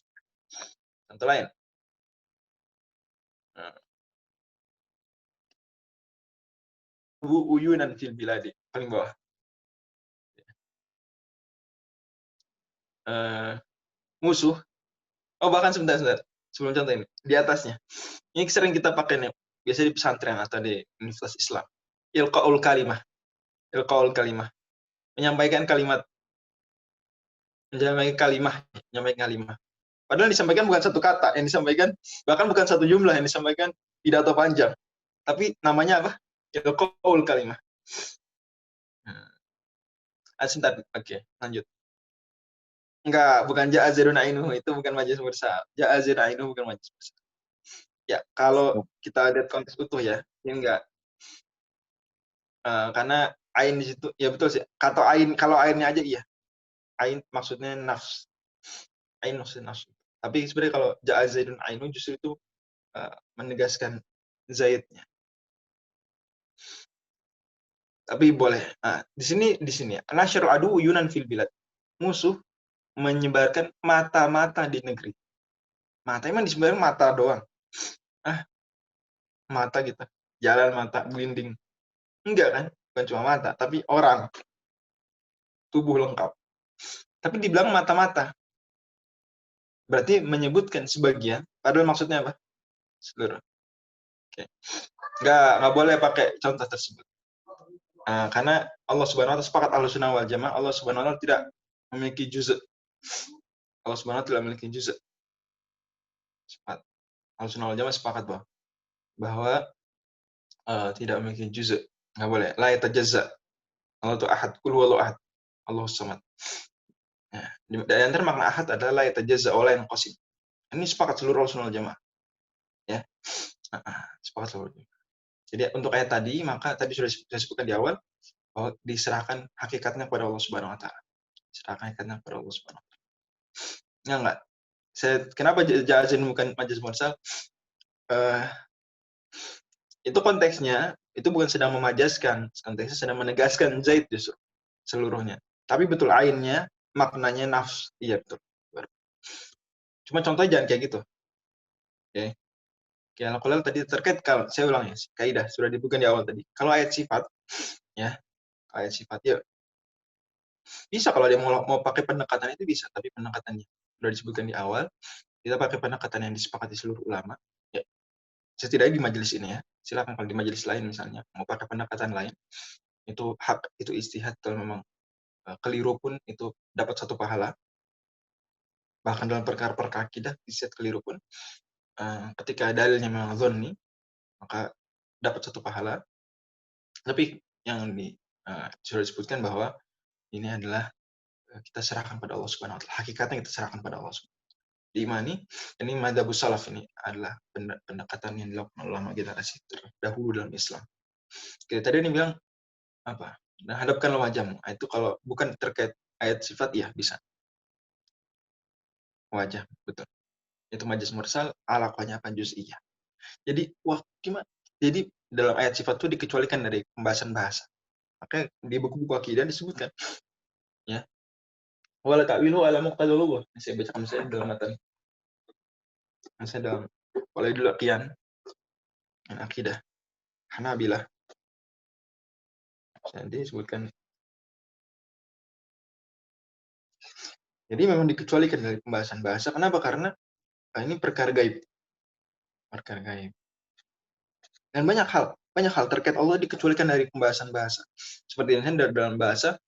Contoh lain. Uyunan fil biladi, paling bawah. Musuh. Oh, bahkan sebentar. Sebelum contoh ini, di atasnya. Ini sering kita pakai nih, biasanya di pesantren atau di universitas Islam. Ilqaul kalimah. Ilqaul kalimah. Menyampaikan kalimat. Menyampaikan kalimah. Padahal yang disampaikan bukan satu kata, yang disampaikan bahkan bukan satu jumlah, yang disampaikan pidato panjang. Tapi namanya apa? Ilqaul kalimah. Sebentar, oke, lanjut. Enggak, bukan ja'azirun ainuhu, itu bukan majaz mursal. Ja'azirun ainuhu bukan majaz mursal. Ya, kalau kita lihat konteks utuh ya, ini enggak. Karena ain di situ, ya betul sih. Kata ain, kalau ainnya aja iya. Ain maksudnya nafs. Ain maksudnya nafs. Tapi sebenarnya kalau ja'azirun ainuhu justru itu menegaskan zaidnya. Tapi boleh. Nah, di sini nasyarul adu yunan fil bilad. Musuh menyebarkan mata-mata di negeri. Mata emang disebarkan mata doang. Mata kita. Jalan mata gelinding. Enggak kan? Bukan cuma mata, tapi orang. Tubuh lengkap. Tapi dibilang mata-mata. Berarti menyebutkan sebagian, padahal maksudnya apa? Seluruh. Oke. Nggak boleh pakai contoh tersebut. Karena Allah Subhanahu wa taala sepakat Ahlussunnah wal Jamaah, Allah Subhanahu wa taala tidak memiliki juz'. Allah Subhanahu wa taala tidak memiliki juz'. Sepakat. Ahlussunnah wal Jamaah sepakat bahwa tidak memiliki juz'. Nggak boleh. La yatajazza. Allah itu ahad. Qul huwallahu ahad. Allahus samad. Nah, di antara makna ahad adalah la yatajazza wa la yanqasim. Ini sepakat seluruh Ahlussunnah wal Jamaah. Ya. Sepakat seluruh. Jadi untuk ayat tadi, maka tadi sudah saya sebutkan di awal bahwa diserahkan hakikatnya kepada Allah Subhanahu wa taala. Diserahkan hakikatnya kepada Allah Subhanahu wa taala. Enggak. Kenapa jazin bukan majaz mursal? Itu konteksnya itu bukan sedang memajazkan, konteksnya sedang menegaskan Zaid justru seluruhnya. Tapi betul ainnya maknanya nafs. Iya betul. Cuma contohnya jangan kayak gitu. Oke. Kalau tadi terkait, kalau saya ulang ya, kaidah sudah disebutkan di awal tadi. Kalau ayat sifat ya, ayat sifat ya bisa kalau dia mau pakai pendekatan itu bisa, tapi pendekatannya sudah disebutkan di awal. Kita pakai pendekatan yang disepakati seluruh ulama. Ya, setidaknya di majelis ini ya. Silakan kalau di majelis lain misalnya mau pakai pendekatan lain, itu hak, itu istihad. Kalau memang keliru pun itu dapat satu pahala. Bahkan dalam perkara-perkara akidah, istihad keliru pun ketika dalilnya memang dzanni, maka dapat satu pahala. Tapi yang sudah disebutkan bahwa ini adalah kita serahkan pada Allah Subhanahu wa taala. Hakikatnya kita serahkan pada Allah Subhanahu wa taala. Diimani, ini madzhabus salaf, ini adalah pendekatan yang dilakukan ulama generasi terdahulu dalam Islam. Oke, tadi ini bilang apa? Dan hadapkanlah wajahmu. Itu kalau bukan terkait ayat sifat ya bisa. Wajah, betul. Itu majaz mursal, alakohnya akan juz'iyah. Jadi, gimana? Jadi dalam ayat sifat itu dikecualikan dari pembahasan bahasa. Makanya di buku-buku akidah disebutkan ya. Wala ta'wilu ala muqtadalullah. Saya bacakan saya dalam matan. Saya dalam Walaidul Aqiyan dan akidah Hanabilah. Jadi disebutkan. Jadi memang dikecualikan dari pembahasan bahasa. Kenapa? Karena ini perkara gaib. Perkara gaib. Dan banyak hal terkait Allah dikecualikan dari pembahasan bahasa. Seperti yang dalam bahasa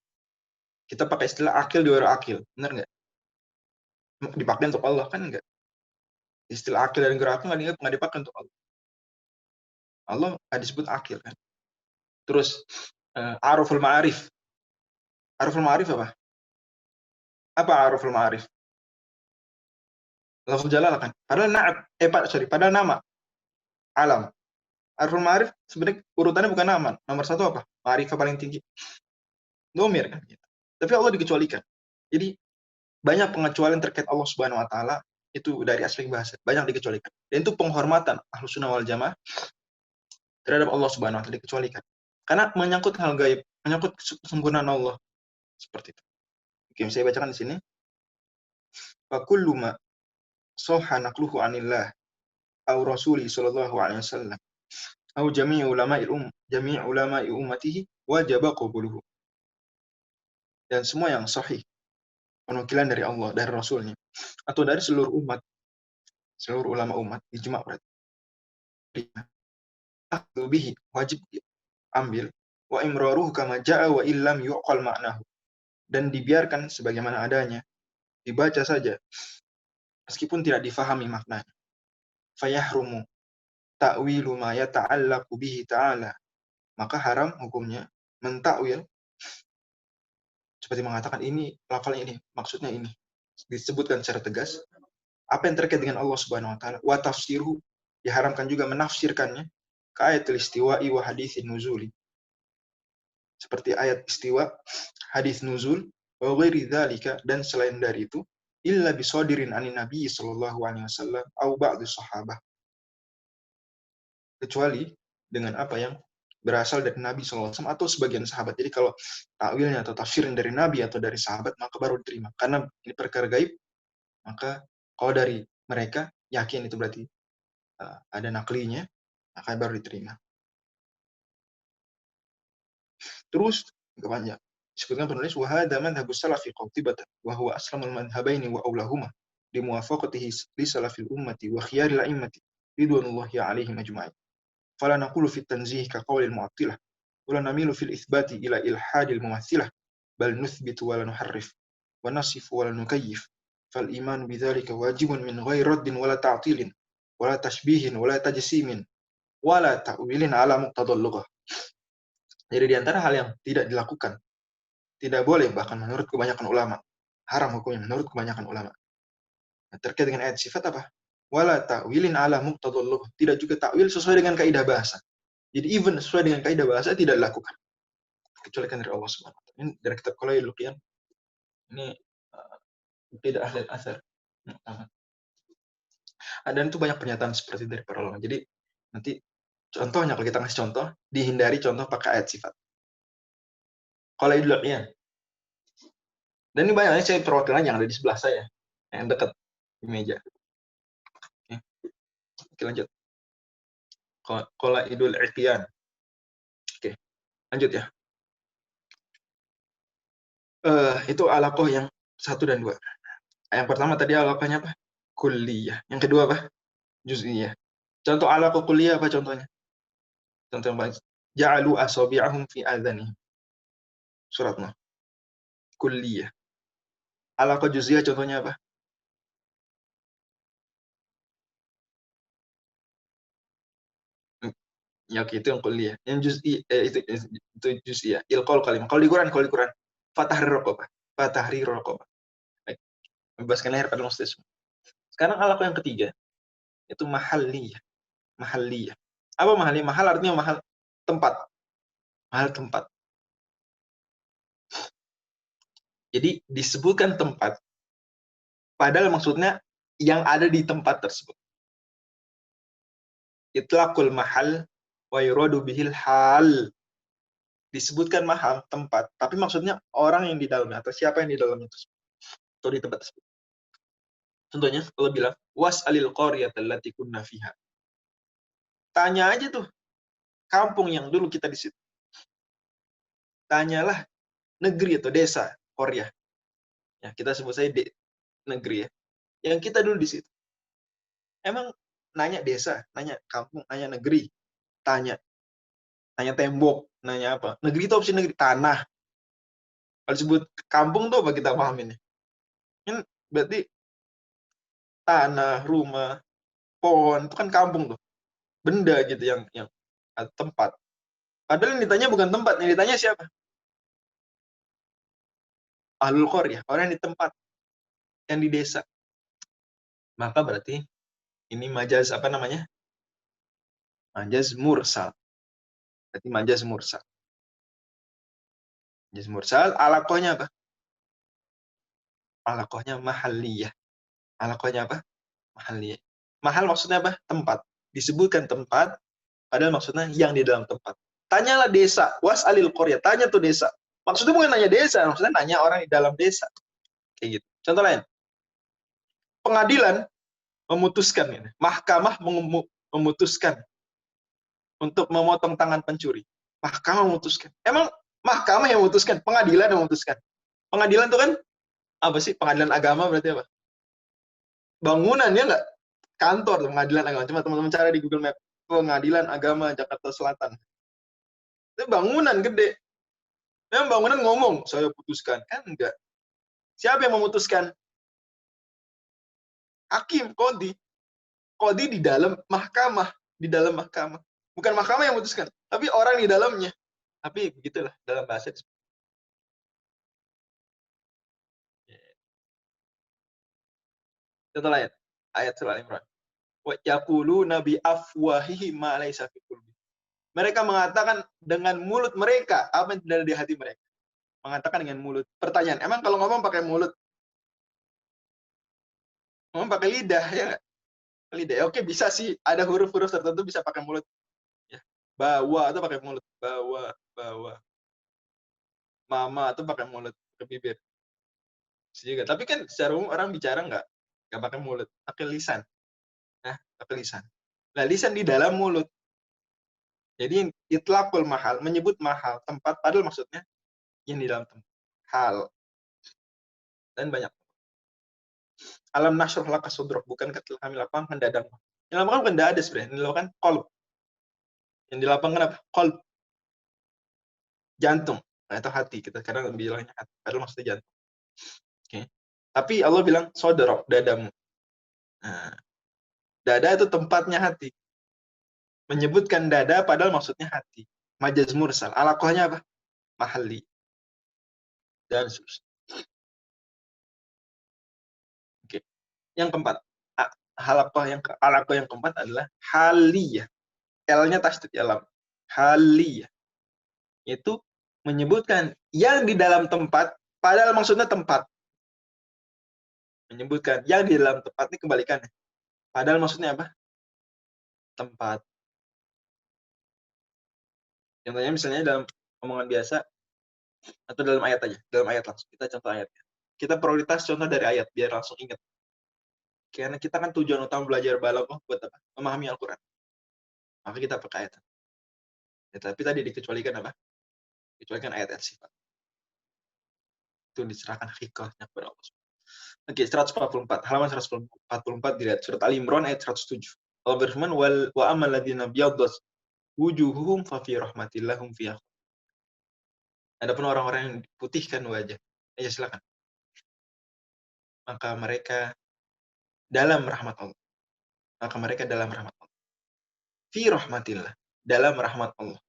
kita pakai istilah akil di luar akil, benar nggak? Dipakai untuk Allah kan nggak? Istilah akil dan gerak nggak dipakai untuk Allah. Allah nggak disebut akil kan? Terus aruful ma'arif. Aruful ma'arif apa? Apa aruful ma'arif? Lafzul jalal kan? Padahal nama. Alam. Aruful ma'arif sebenarnya urutannya bukan nama. Nomor satu apa? Ma'rifah paling tinggi. Domir kan? Tapi Allah dikecualikan. Jadi banyak pengecualian terkait Allah Subhanahu wa taala itu dari aspek bahasa, banyak dikecualikan. Dan itu penghormatan Ahlussunnah wal Jamaah terhadap Allah Subhanahu wa taala dikecualikan. Karena menyangkut hal gaib, menyangkut kesempurnaan Allah. Seperti itu. Oke, saya bacakan di sini. Fa kullu ma sahha naqluhu 'anillah aw rasuli sallallahu alaihi wasallam aw jami'u ulama'i ummatihi wajaba qabuluhu. Dan semua yang sahih penukilan dari Allah, dari Rasulnya, atau dari seluruh umat, seluruh ulama umat, ijma' berarti. Bihi, wajib ambil, wa imraruhu kama ja'a wa illam yuqal ma'nahu. Dan dibiarkan sebagaimana adanya, dibaca saja, meskipun tidak difahami maknanya. Fayahrumu ta'wilu ma yata'allaqu bihi ta'ala. Maka haram hukumnya mentakwil, seperti mengatakan ini, lafalnya ini, maksudnya ini. Disebutkan secara tegas apa yang terkait dengan Allah Subhanahu wa taala. Wa tafsiruhu, diharamkan juga menafsirkannya ke ayatul istiwa'i wa haditsin nuzuli. Seperti ayat istiwa, hadis nuzul, wa ghairi dzalika, dan selain dari itu, illa bisadirin anin nabi sallallahu alaihi wasallam au ba'd sahabah. Kecuali dengan apa yang berasal dari Nabi SAW atau sebagian sahabat. Jadi kalau takwilnya atau tafsirnya dari Nabi atau dari sahabat, maka baru diterima. Karena ini perkara gaib, maka kalau dari mereka yakin itu berarti ada naklinya, maka baru diterima. Terus kepanjang. Disebutkan penulis wahada madhabus salafi qatibatan wa huwa aslamul madhabaini wa aulahuma li muwafaqatihi li salafil ummati wa khiyaril a'immati ridwanullahi alaihim ajma'in. Fala naqulu fit tanzih ka qawlil mu'attilah wa la namilu fil itsbati ila ilhadil mumathilah bal nuthbitu wa la nuharrif wa nasifu wa la nukayyif fal iman bidzalika wajibun min ghairi raddin wa la ta'tilin wa la tashbihin wa la tajsimin wa la ta'wilin ala muqtadal lughah. Jadi di antara hal yang tidak dilakukan, tidak boleh, bahkan menurut kebanyakan ulama, haram hukumnya menurut kebanyakan ulama. Nah, terkait dengan ayat sifat apa? Wala ta'wilin ala muqtadal lughah. Tidak juga takwil sesuai dengan kaidah bahasa. Jadi even sesuai dengan kaidah bahasa tidak dilakukan. Kecuali kan dari Allah Subhanahu wa taala. Ini dari kitab Qalail Luqyan. Ini tidak ahli asar. Dan itu banyak pernyataan seperti dari para ulama. Jadi nanti contohnya kalau kita ngasih contoh, dihindari contoh pakai ayat sifat. Qalail Luqyan. Dan ini banyaknya saya perwakilan yang ada di sebelah saya, yang dekat di meja. Oke, lanjut. Qalaidul Iqyan. Oke, lanjut ya. Itu alaqah yang 1 dan 2. Yang pertama tadi alaqahnya apa? Kulliyah. Yang kedua apa? Juz'iyah. Contoh alaqah kulliyah apa contohnya? Contoh yang baik. Ja'alu asabi'ahum fi adhanihim. Surat Nuh. Kulliyah. Alaqah juz'iyah contohnya apa? Ya, oke, itu yang kulliyah. Yang juz'i itu juz'iyah. Ilqaul kalimah. Kalau di Quran fatahrir raqabah. Fatahrir raqabah. Baik. Bebaskan leher pada muslim. Sekarang alaqah yang ketiga itu mahalliyah. Mahalliyah. Apa mahalliyah? Mahal artinya mahal tempat. Mahal tempat. Jadi disebutkan tempat, padahal maksudnya yang ada di tempat tersebut. Itlaqul mahal wa yuradu bihil hal. Disebutkan mahal tempat, tapi maksudnya orang yang di dalamnya atau siapa yang di dalamnya tersebut atau di tempat tersebut. Contohnya Allah bilang was'alil qaryata allati kunna fiha. Tanya aja tuh kampung yang dulu kita di situ. Tanyalah negeri atau desa Korea. Ya, kita sebut saja negeri ya. Yang kita dulu di situ. Emang nanya desa, nanya kampung, nanya negeri, tanya tembok, nanya apa? Negeri itu opsi negeri, tanah. Kalau disebut kampung tuh apa kita pahamin? Kan berarti tanah, rumah, pohon itu kan kampung tuh. Benda gitu yang tempat. Padahal yang ditanya bukan tempat, yang ditanya siapa? Ahlul qaryah, orang yang di tempat, yang di desa. Maka berarti ini majaz apa namanya? Majaz mursal. Berarti majaz mursal. Majaz mursal, alaqahnya apa? Alaqahnya mahalliyah. Alaqahnya apa? Mahalliyah. Mahal maksudnya apa? Tempat. Disebutkan tempat, padahal maksudnya yang di dalam tempat. Tanyalah desa, was'alil qaryah, tanya tuh desa. Maksudnya bukan nanya desa, maksudnya nanya orang di dalam desa. Kayak gitu. Contoh lain. Pengadilan memutuskan, mahkamah memutuskan untuk memotong tangan pencuri. Mahkamah memutuskan. Emang mahkamah yang memutuskan, pengadilan yang memutuskan. Pengadilan itu kan apa sih? Pengadilan agama berarti apa? Bangunan ya nggak? Kantor pengadilan agama. Cuma teman-teman cari di Google Map. Pengadilan Agama Jakarta Selatan. Itu bangunan gede. Memang bangunan ngomong, saya putuskan. Kan enggak. Siapa yang memutuskan? Hakim, qadhi. Qadhi di dalam mahkamah. Di dalam mahkamah. Bukan mahkamah yang memutuskan, tapi orang di dalamnya. Tapi begitulah dalam bahasa. Contoh lain. Ayat surah Al-Imran. Wa yaquluna bi afwahihim ma laysa fi qulubihim. Mereka mengatakan dengan mulut mereka apa yang tidak ada di hati mereka. Mengatakan dengan mulut. Pertanyaan, emang kalau ngomong pakai mulut? Ngomong pakai lidah ya nggak? Lidah. Oke, bisa sih ada huruf-huruf tertentu bisa pakai mulut. Ya. Bawa atau pakai mulut. Bawa. Mama atau pakai mulut, pakai bibir. Juga. Tapi kan secara umum orang bicara nggak pakai mulut, pakai lisan. Nah, pakai lisan. Nah, lisan di dalam mulut. Jadi itlaqul mahal, menyebut mahal, tempat, padahal maksudnya yang di dalam tempat. Hal. Dan banyak. Alam nashrah laka sudrak, bukan telah kami lapangkan dadamu. Yang lapangkan bukan dada sebenarnya, yang dilapangkan qalb. Yang dilapangkan apa? Qalb. Jantung. Nah, itu hati. Kita kadang bilangnya hati, padahal maksudnya jantung. Okay. Tapi Allah bilang sodorok, dadamu. Nah, dada itu tempatnya hati. Menyebutkan dada padahal maksudnya hati. Majaz mursal. Alaqahnya apa? Mahalli. Dan seterusnya. Oke. Yang keempat. Alaqah yang keempat adalah haliyah. L-nya tasdid alam. Haliyah. Itu menyebutkan yang di dalam tempat padahal maksudnya tempat. Menyebutkan yang di dalam tempat ini kebalikannya. Padahal maksudnya apa? Tempat. Contohnya misalnya dalam omongan biasa atau dalam ayat aja, dalam ayat langsung. Kita contoh ayatnya. Kita prioritas contoh dari ayat biar langsung ingat. Karena kita kan tujuan utama belajar balaghah buat apa? Memahami Al-Qur'an. Maka kita pakai ayat. Ya, tapi tadi dikecualikan apa? Dikecualikan ayat-ayat sifat. Itu diserahkan hakikatnya kepada Allah. Oke, 144. Halaman 144 dilihat surat Ali Imran ayat 107. Allah berfirman wa amal ladzina biyaddat wujuhuhum fa fi rahmatillahum fiha. Adapun orang-orang yang diputihkan wajah. Ya silakan. Maka mereka dalam rahmat Allah. Maka mereka dalam rahmat Allah. Fi rahmatillah. Dalam rahmat Allah.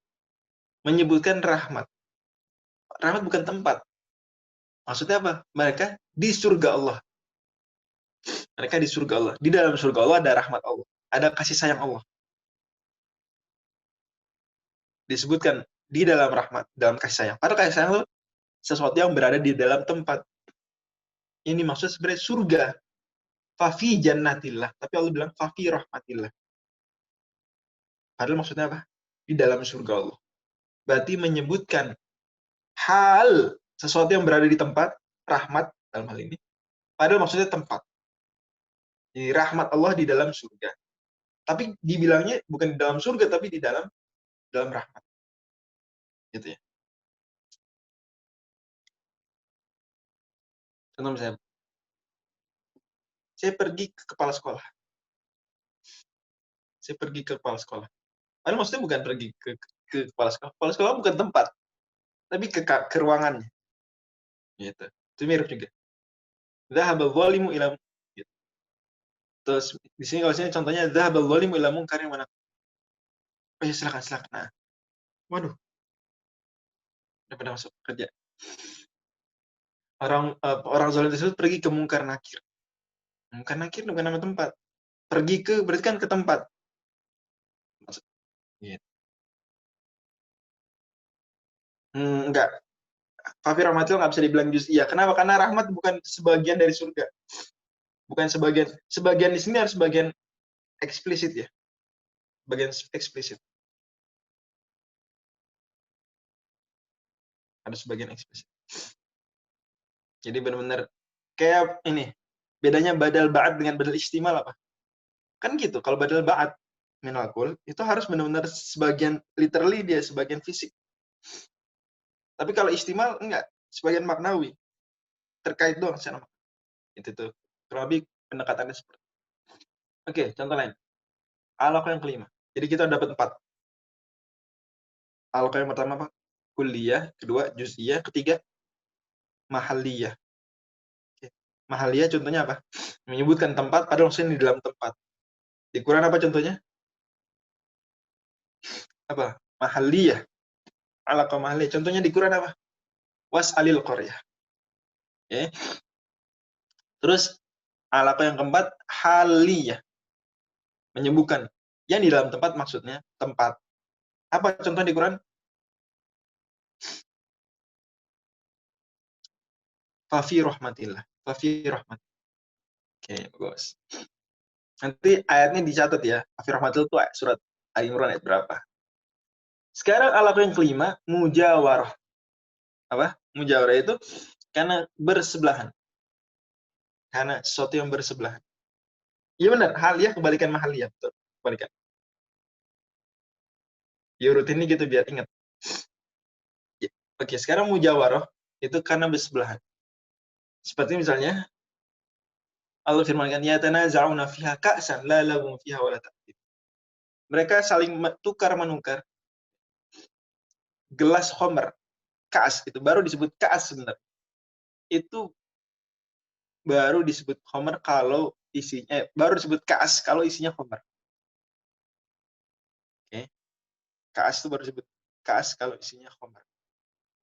Menyebutkan rahmat. Rahmat bukan tempat. Maksudnya apa? Mereka di surga Allah. Mereka di surga Allah. Di dalam surga Allah ada rahmat Allah. Ada kasih sayang Allah. Disebutkan di dalam rahmat, dalam kasih sayang. Padahal kasih sayang itu sesuatu yang berada di dalam tempat. Ini maksud sebenarnya surga. Fafi jannatillah. Tapi Allah bilang fafi rahmatillah. Padahal maksudnya apa? Di dalam surga Allah. Berarti menyebutkan hal sesuatu yang berada di tempat, rahmat dalam hal ini. Padahal maksudnya tempat. Jadi rahmat Allah di dalam surga. Tapi dibilangnya bukan di dalam surga, tapi di dalam rahmat. Gitu ya. Contoh misalnya, saya pergi ke kepala sekolah. Saya pergi ke kepala sekolah. Padahal maksudnya bukan pergi ke kepala sekolah. Kepala sekolah bukan tempat, tapi ke ruangannya. Gitu. Itu mirip juga. Dzahaba dzalimu ila gitu. Terus di sini kalau sini contohnya dzahaba dzalimu ila munkar yang mana? Oh ya silakan. Nah. Waduh. Udah pada masuk kerja. Orang zalim tersebut pergi ke mungkar nakir. Mungkar nakir bukan nama tempat. Pergi ke berarti kan ke tempat. Maksud, gitu. Enggak. Fafi rahmatil nggak bisa dibilang juz'iyah. Kenapa? Karena rahmat bukan sebagian dari surga. Bukan sebagian. Sebagian di sini harus sebagian eksplisit ya. Bagian eksplisit. Ada sebagian eksplisit. Jadi benar-benar kayak ini. Bedanya badal ba'at dengan badal istimal apa? Kan gitu. Kalau badal ba'at minal kul itu harus benar-benar sebagian literally dia sebagian fisik. Tapi kalau istimal enggak, sebagian maknawi. Terkait doang secara makna. Itu tuh. Kurang lebih pendekatannya seperti itu. Oke, contoh lain. Alaqah yang kelima. Jadi kita dapat 4. Alaqah yang pertama apa? Kulliyah, kedua juz'iyah, ketiga mahalliyah. Oke. Mahalliyah contohnya apa? Menyebutkan tempat padahal maksudnya di dalam tempat. Di Quran apa contohnya? Apa? Mahalliyah. Alaqah mahalliyah. Contohnya di Quran apa? Was'alil qaryah. Oke. Terus alaqah yang keempat haliyah. Menyebutkan yang di dalam tempat maksudnya tempat. Apa contoh di Quran? Fafi rahmatillah. Fafi rahmat. Oke, bagus. Nanti ayatnya dicatat ya. Fafi rahmatillah itu surat Ali Imran ayat berapa? Sekarang alaqah yang kelima, mujawarah. Apa? Mujawarah itu karena bersebelahan. Karena sesuatu yang bersebelahan. Iya benar, haliyah kebalikan mahaliyah, betul. Kebalikan. Ya rutinnya gitu biar ingat. Ya. Oke, sekarang mujawarah itu karena bersebelahan. Seperti misalnya Allah firmankan ya tanaza'una fiha ka'san la lahum fiha wala ta'thim. Mereka saling tukar menukar gelas khamr, ka'as itu baru disebut ka'as sebenarnya. Itu baru disebut khamr kalau isinya baru disebut ka'as kalau isinya khamr. Oke. Ka'as itu baru disebut ka'as kalau isinya khamr.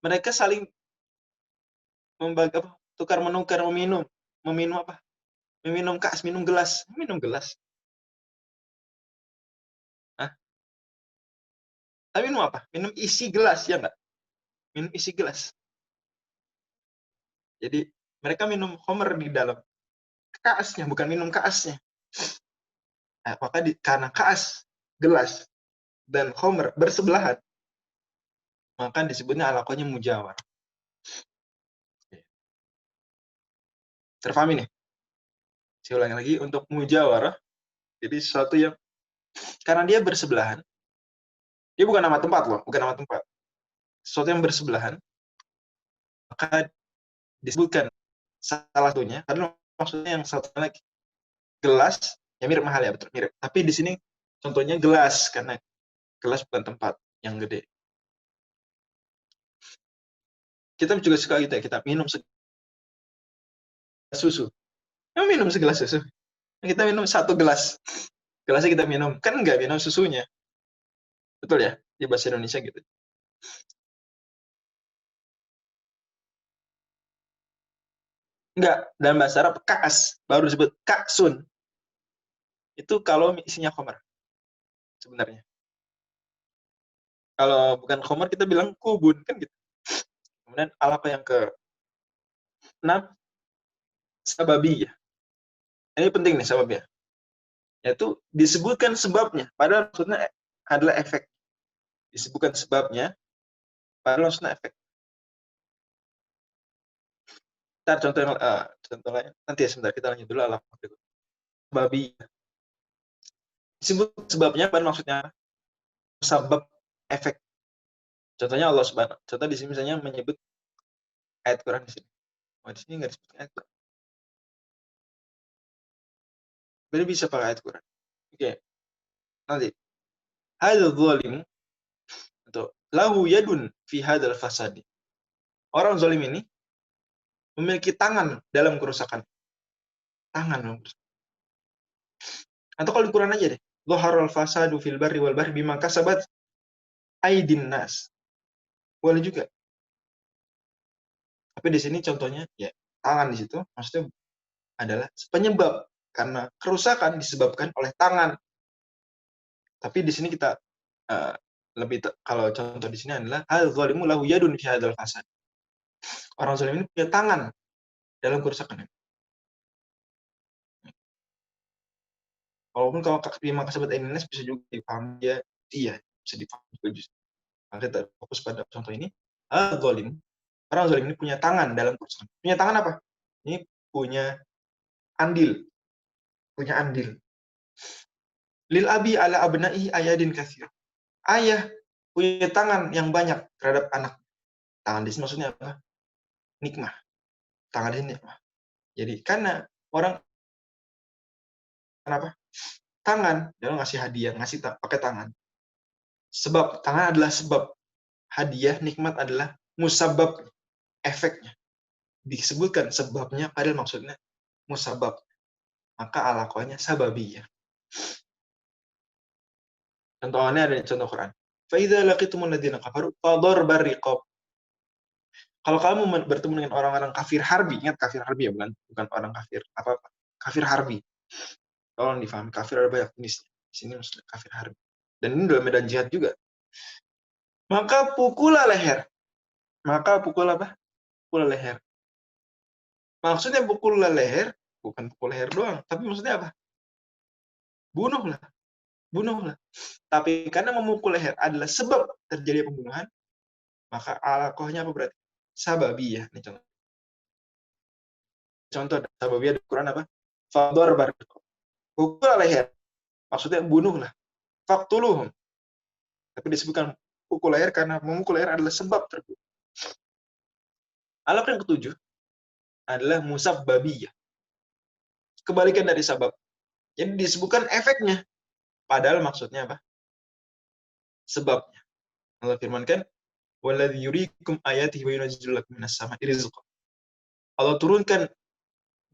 Mereka saling membagi apa? Tukar menukar meminum apa? Meminum ka'as, minum gelas. Hah? Tapi minum apa? Minum isi gelas ya enggak? Minum isi gelas. Jadi mereka minum khamr di dalam kaasnya, bukan minum kaasnya. Nah, maka karena kaas, gelas, dan khamr bersebelahan, maka disebutnya alaqahnya mujawar. Terpahami nih? Saya ulangi lagi, untuk mujawarah, jadi sesuatu yang, karena dia bersebelahan, dia bukan nama tempat loh, bukan nama tempat. Sesuatu yang bersebelahan, maka disebutkan salah satunya, karena maksudnya yang satu lagi, gelas, ya mirip mahal ya, betul, mirip. Tapi di sini contohnya gelas, karena gelas bukan tempat yang gede. Kita juga suka gitu ya, kita minum susu. Minum segelas susu. Kita minum satu gelas. Gelasnya kita minum. Kan nggak minum susunya. Betul ya? Di bahasa Indonesia gitu. Enggak. Dalam bahasa Arab, ka'as. Baru disebut ka'sun. Itu kalau isinya khamar. Sebenarnya. Kalau bukan khamar, kita bilang kubun. Kan gitu. Kemudian alaqah yang ke-6, sababiyah. Ini penting nih sababnya. Yaitu disebutkan sebabnya. Padahal maksudnya adalah efek. Disebutkan sebabnya. Padahal maksudnya efek. Ntar contoh lain. Nanti ya sebentar. Kita lanjut dulu alaqah berikut. Sababiyah. Disebut sebabnya, padahal maksudnya sebab efek. Contohnya Allah Subhanahu. Contoh di sini misalnya menyebut ayat Quran di sini. Oh, di sini nggak disebut ayat Quran. Jadi bisa pakai ayat Quran. Oke. Nanti. Hadzal zalim atau lahu yadun fi hadzal fasadi. Orang zalim ini memiliki tangan dalam kerusakan. Tangan. Atau kalau di Quran aja deh. Dhaharal fasadu fil barri wal bahri bima kasabat aydin nas. Boleh juga. Tapi di sini contohnya ya tangan di situ maksudnya adalah penyebab karena kerusakan disebabkan oleh tangan. Tapi di sini kita lebih kalau contoh di sini adalah al-zalimu lahu yadun fi hadzal fasad. Orang zalim ini punya tangan dalam kerusakan. Walaupun kalau lima kasabat Indonesia bisa juga dipahami ya, iya bisa dipahami juga justru. Maka kita fokus pada contoh ini. Al-zalim, orang zalim ini punya tangan dalam kerusakan. Punya tangan apa? Ini punya andil. Punya andil. Lil abi ala abna'i ayadin katsir. Ayah punya tangan yang banyak terhadap anak. Tangan di sini maksudnya apa? Nikmah. Tangan di sini apa? Jadi karena orang kenapa? Tangan, dia ngasih hadiah, ngasih pakai tangan. Sebab tangan adalah sebab, hadiah nikmat adalah musabab, efeknya. Disebutkan sebabnya padahal maksudnya musabab. Maka alaqahnya sababiyah. Contohnya ada contoh Quran. Fa idza laqitumul ladzina kafaru fadarbar riqab. Kalau kamu bertemu dengan orang-orang kafir harbi, ingat kafir harbi ya, bukan orang kafir apa-apa. Kafir harbi. Tolong difahami, kafir ada banyak jenis. Di sini maksudnya kafir harbi. Dan ini dalam medan jihad juga. Maka pukullah leher. Maka pukul apa? Pukul leher. Maksudnya pukul leher, bukan pukul leher doang. Tapi maksudnya apa? Bunuhlah. Bunuhlah. Tapi karena memukul leher adalah sebab terjadi pembunuhan, maka alaqahnya apa berarti? Sababiyah. Ini contoh. Contoh sababiyah di Quran apa? Fadarbar. Pukul leher. Maksudnya bunuhlah. Faktuluhum. Tapi disebutkan pukul leher karena memukul leher adalah sebab terbunuh. Alaqah yang ketujuh adalah musabbabiyah. Kebalikan dari sabab. Jadi disebutkan efeknya. Padahal maksudnya apa? Sebabnya. Allah firmankan, "Walladzi yuriikum ayatihi wa yunazzilu lakum minas sama'i rizqan." Allah turunkan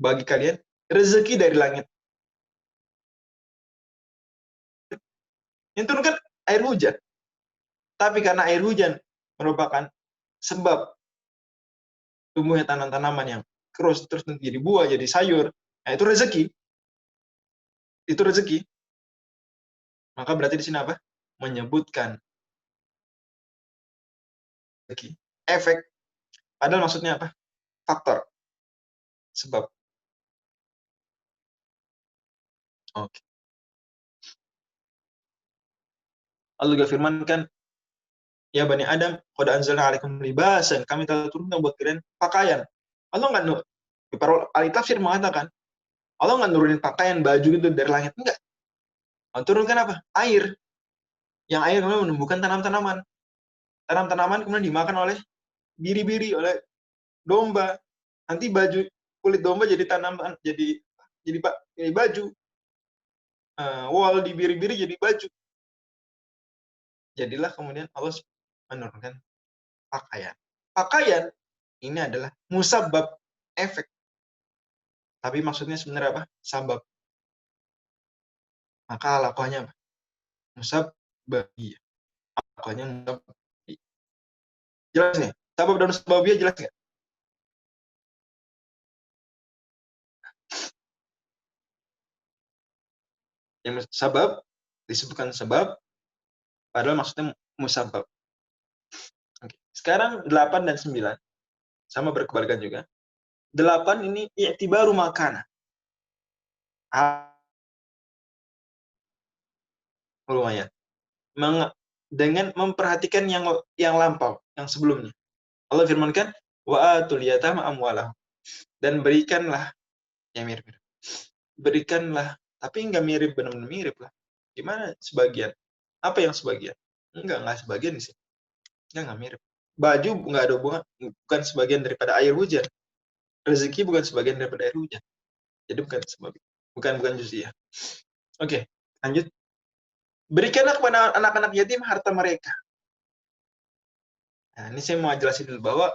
bagi kalian rezeki dari langit. Yang turunkan air hujan. Tapi karena air hujan merupakan sebab tumbuhnya tanaman-tanaman yang terus jadi buah, jadi sayur, nah itu rezeki. Itu rezeki. Maka berarti di sini apa? Menyebutkan rezeki, efek. Padahal maksudnya apa? Faktor, sebab. Oke. Allah juga firmankan, "Ya Bani Adam, qad anzalna 'alaikum libasan." Kami telah turunkan buat kalian pakaian. Allah nggak di para ahli tafsir mengatakan, Allah nggak nurunin pakaian baju itu dari langit, enggak. Allah turunkan apa? Air. Yang air kemudian menumbuhkan tanam-tanaman. Tanam-tanaman kemudian dimakan oleh biri-biri, oleh domba. Nanti baju kulit domba jadi tanaman, jadi baju. Wol di biri-biri jadi baju. Jadilah kemudian Allah menurunkan pakaian. Pakaian ini adalah musabbab, efek. Tapi maksudnya sebenarnya apa? Sabab. Maka alaqahnya apa? Musabbabiyah. Alaqahnya musabbabiyah. Jelas nih? Sabab dan musabbabiyah jelas nggak? Yang sabab disebutkan sebab, padahal maksudnya musabbab. Oke. Sekarang 8 dan 9 sama berkebalikan juga. 8 ini i'tibaru makana. Lumayan. Dengan memperhatikan yang lampau, yang sebelumnya. Allah firmankan, wa atul yatama amwalahum. Dan berikanlah, ya mirip-mirip. Berikanlah, tapi nggak mirip, benar-benar mirip lah. Gimana sebagian? Apa yang sebagian? Enggak sebagian di sini. Enggak mirip. Baju nggak ada hubungan, bukan sebagian daripada air hujan. Rezeki bukan sebagian daripada air hujan. Jadi bukan sebagian. Bukan juz'iyah. Oke, lanjut. Berikanlah kepada anak-anak yatim harta mereka. Nah, ini saya mau jelasin dulu bahwa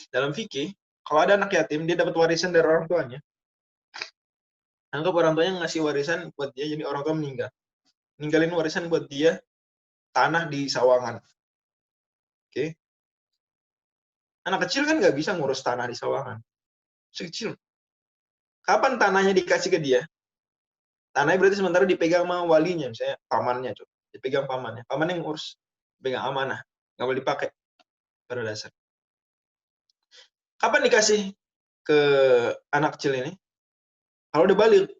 dalam fikih, kalau ada anak yatim, dia dapat warisan dari orang tuanya. Anggap orang tuanya ngasih warisan buat dia, jadi orang tua meninggal. Ninggalin warisan buat dia, tanah di Sawangan. Oke. Anak kecil kan nggak bisa ngurus tanah di Sawangan. Masih kecil. Kapan tanahnya dikasih ke dia? Tanahnya berarti sementara dipegang sama walinya, misalnya pamannya. Dipegang pamannya. Pamannya yang ngurus. Pegang amanah. Nggak boleh dipakai. Pada dasar. Kapan dikasih ke anak kecil ini? Kalau udah balik.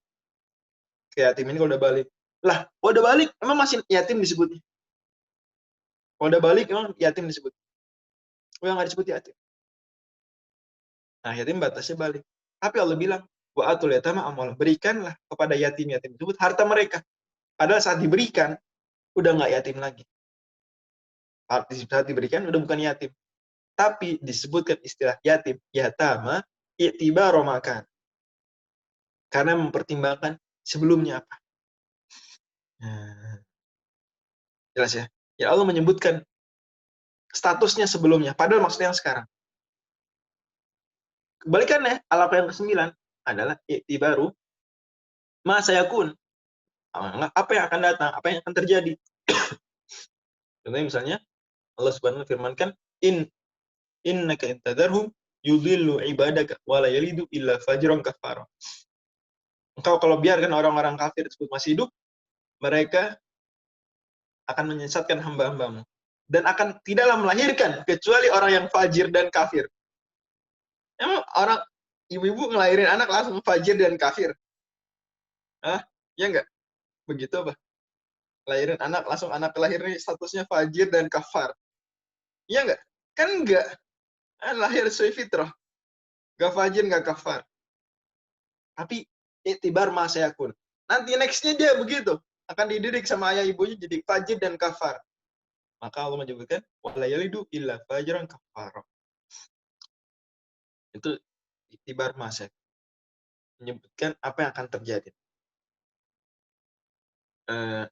Ke yatim ini kalau udah balik. Lah, kalau udah balik, emang masih yatim disebutnya? Kalau udah balik, emang yatim disebut? Oh, yang nggak disebut yatim. Nah, yatim batasnya balik. Tapi Allah bilang, wa atul yatama amwal. Berikanlah kepada yatim-yatim tersebut harta mereka. Padahal saat diberikan, udah nggak yatim lagi. Saat diberikan, udah bukan yatim. Tapi disebutkan istilah yatim, yatama, i'tibaro makan. Karena mempertimbangkan sebelumnya apa. Nah, jelas ya? Ya Allah menyebutkan statusnya sebelumnya, padahal maksudnya yang sekarang. Kebalikannya, alaqah yang ke-9 adalah i'tibaru ma sayakun. Apa yang akan datang, apa yang akan terjadi. Contohnya misalnya, Allah Subhanahu wa ta'ala firmankan, innaka intadarhum yudhillu ibadaka wa la yalidu illa fajran kafara. Engkau kalau biarkan orang-orang kafir tersebut masih hidup, mereka akan menyesatkan hamba-hambamu. Dan akan tidaklah melahirkan kecuali orang yang fajir dan kafir. Emang orang ibu-ibu ngelahirin anak langsung fajir dan kafir? Hah? Ya enggak? Begitu apa? Lahirin anak, langsung anak lahirnya statusnya fajir dan kafar. Iya nggak? Kan nggak. Lahir sesuai fitrah. Nggak fajir, nggak kafar. Tapi iktibar ma sayakun. Nanti nextnya dia begitu. Akan dididik sama ayah ibunya jadi fajir dan kafar. Maka Allah menyebutkan, wala yalidu illa fajran kafar. Itu iktibar ma sayakun. Menyebutkan apa yang akan terjadi.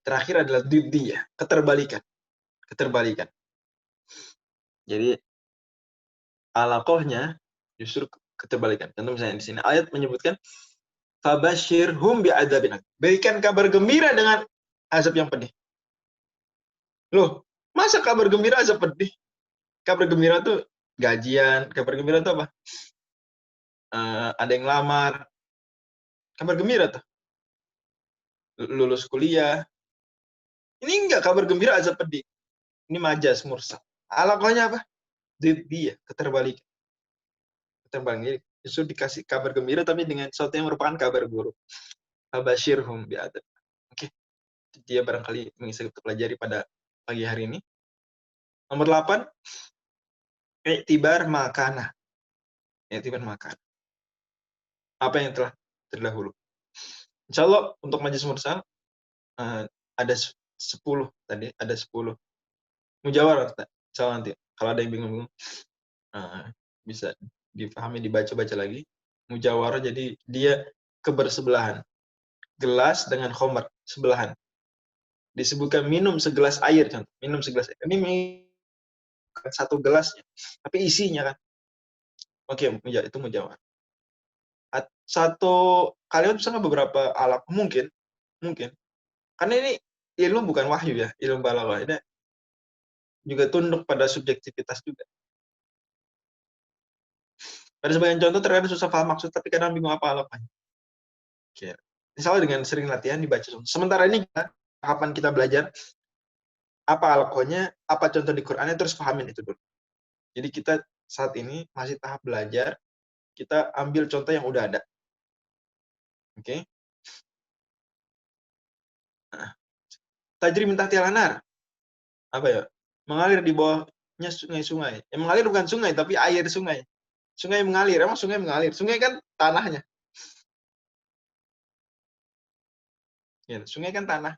Terakhir adalah didiyah, keterbalikan. Jadi alaqohnya justru keterbalikan. Contoh misalnya di sini ayat menyebutkan fabashirhum bi'adzabin. Berikan kabar gembira dengan azab yang pedih. Loh, masa kabar gembira azab pedih? Kabar gembira tuh gajian, kabar gembira tuh apa? Ada yang lamar. Kabar gembira tuh. Lulus kuliah. Ini enggak kabar gembira azab pedih. Ini majas mursal. Alaqohnya apa? Dia keterbalikan. Keterbalikan. Justru dikasih kabar gembira tapi dengan sesuatu yang merupakan kabar buruk. Fabashirhum bi'adzab. Oke. Dia barangkali bisa kita pelajari pada pagi hari ini. Nomor 8, i'tibar makana. I'tibar makana. Apa yang telah terdahulu. Insya Allah untuk majlis mursal ada 10 tadi, ada 10 mujawarah. Insya Allah nanti kalau ada yang bingung-bingung bisa dipahami, dibaca-baca lagi. Mujawarah jadi dia kebersebelahan. Gelas dengan khomer sebelahan. Disebutkan minum segelas air, contoh. Minum segelas air. Ini bukan satu gelasnya, tapi isinya kan. Oke, itu mujawarah. Satu kalimat bisa beberapa alat mungkin karena ini ilmu bukan wahyu ya, ilmu balaghah ini juga tunduk pada subjektivitas juga. Pada sebagian contoh terkadang susah paham maksud tapi kadang bingung apa alaqahnya. Oke. Misalnya dengan sering latihan dibaca. Sementara ini kapan kita belajar apa alaqahnya, apa contoh di Qur'annya, terus pahamin itu dulu. Jadi kita saat ini masih tahap belajar, kita ambil contoh yang udah ada. Oke. Nah, tajri min tahtil anar. Apa ya? Mengalir di bawahnya sungai-sungai. Yang mengalir bukan sungai, tapi air sungai. Sungai mengalir. Emang sungai mengalir? Sungai kan tanahnya. Ya, sungai kan tanah.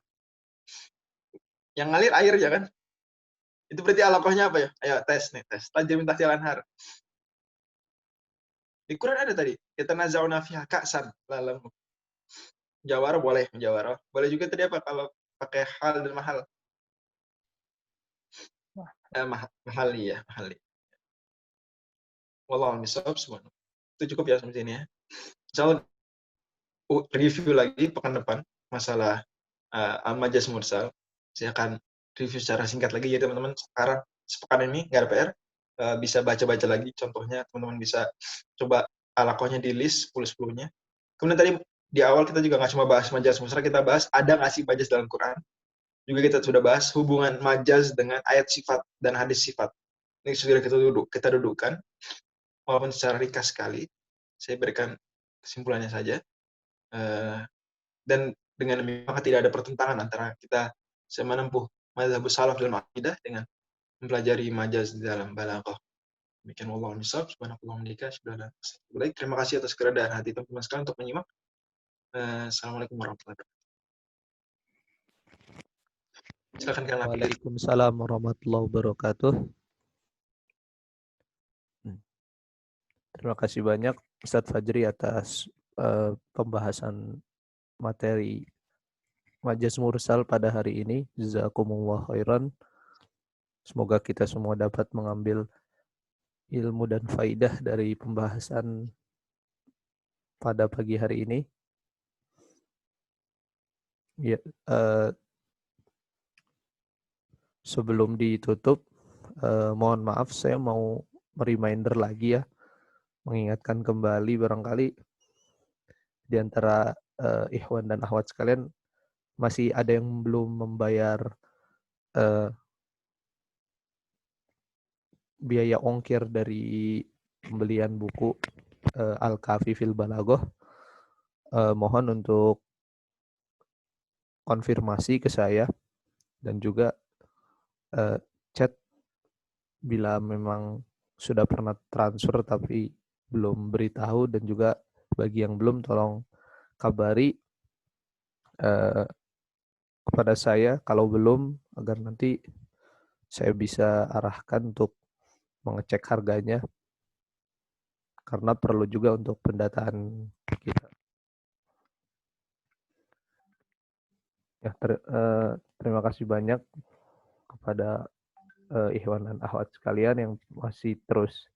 Yang ngalir air ya kan? Itu berarti alaqahnya apa ya? Ayo tes nih, tes. Tajri min tahtil anhar. Di Quran ada tadi. Kita naza'una fiha ka'san. Lalam. Mujawarah boleh, mujawarah. Boleh juga tadi apa kalau pakai hal dan mahal. Mahali ya, mahali. Wallahu a'lam bishawab. Itu cukup ya sampai sini ya. Insyaallah review lagi pekan depan masalah majaz mursal. Saya akan review secara singkat lagi ya teman-teman. Sekarang sepekan ini nggak ada PR, bisa baca-baca lagi contohnya, teman-teman bisa coba alaqahnya di list 10-10-nya. Kemudian tadi di awal kita juga nggak cuma bahas majaz mursal, kita bahas ada nggak sih majaz dalam Quran. Juga kita sudah bahas hubungan majaz dengan ayat sifat dan hadis sifat. Ini sudah kita dudukkan, walaupun secara ringkas sekali. Saya berikan kesimpulannya saja. Dan dengan demikian maka tidak ada pertentangan antara kita menempuh mazhabus salaf dalam akidah dengan mempelajari majaz di dalam balaghah. Demikian wallahu a'lam bishawab. Subhanakallahumma wa bihamdika. Terima kasih atas keredaan hati teman-teman sekalian untuk menyimak. Assalamualaikum warahmatullahi wabarakatuh. Silakan Kang Nabi. Waalaikumsalam warahmatullahi wabarakatuh. Terima kasih banyak Ustadz Fajri atas pembahasan materi majaz mursal pada hari ini. Jazakumullah khairan. Semoga kita semua dapat mengambil ilmu dan faidah dari pembahasan pada pagi hari ini. Ya, sebelum ditutup, mohon maaf saya mau reminder lagi ya, mengingatkan kembali barangkali di antara ikhwan dan akhwat sekalian masih ada yang belum membayar biaya ongkir dari pembelian buku Al-Kafi fil Balaghah. Mohon untuk konfirmasi ke saya dan juga chat bila memang sudah pernah transfer tapi belum beritahu, dan juga bagi yang belum tolong kabari kepada saya kalau belum, agar nanti saya bisa arahkan untuk mengecek harganya, karena perlu juga untuk pendataan kita. Ya, terima kasih banyak kepada ikhwan dan akhwat sekalian yang masih terus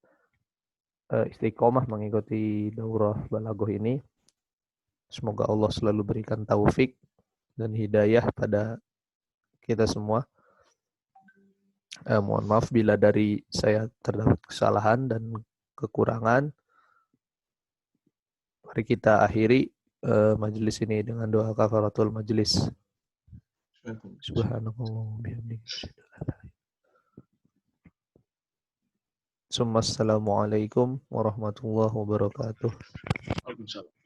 istiqomah mengikuti daurah balaghah ini. Semoga Allah selalu berikan taufik dan hidayah pada kita semua. Mohon maaf bila dari saya terdapat kesalahan dan kekurangan. Mari kita akhiri majelis ini dengan doa kafaratul majelis. Subhanallah bihamdihi. Assalamualaikum warahmatullahi wabarakatuh. Waalaikumsalam.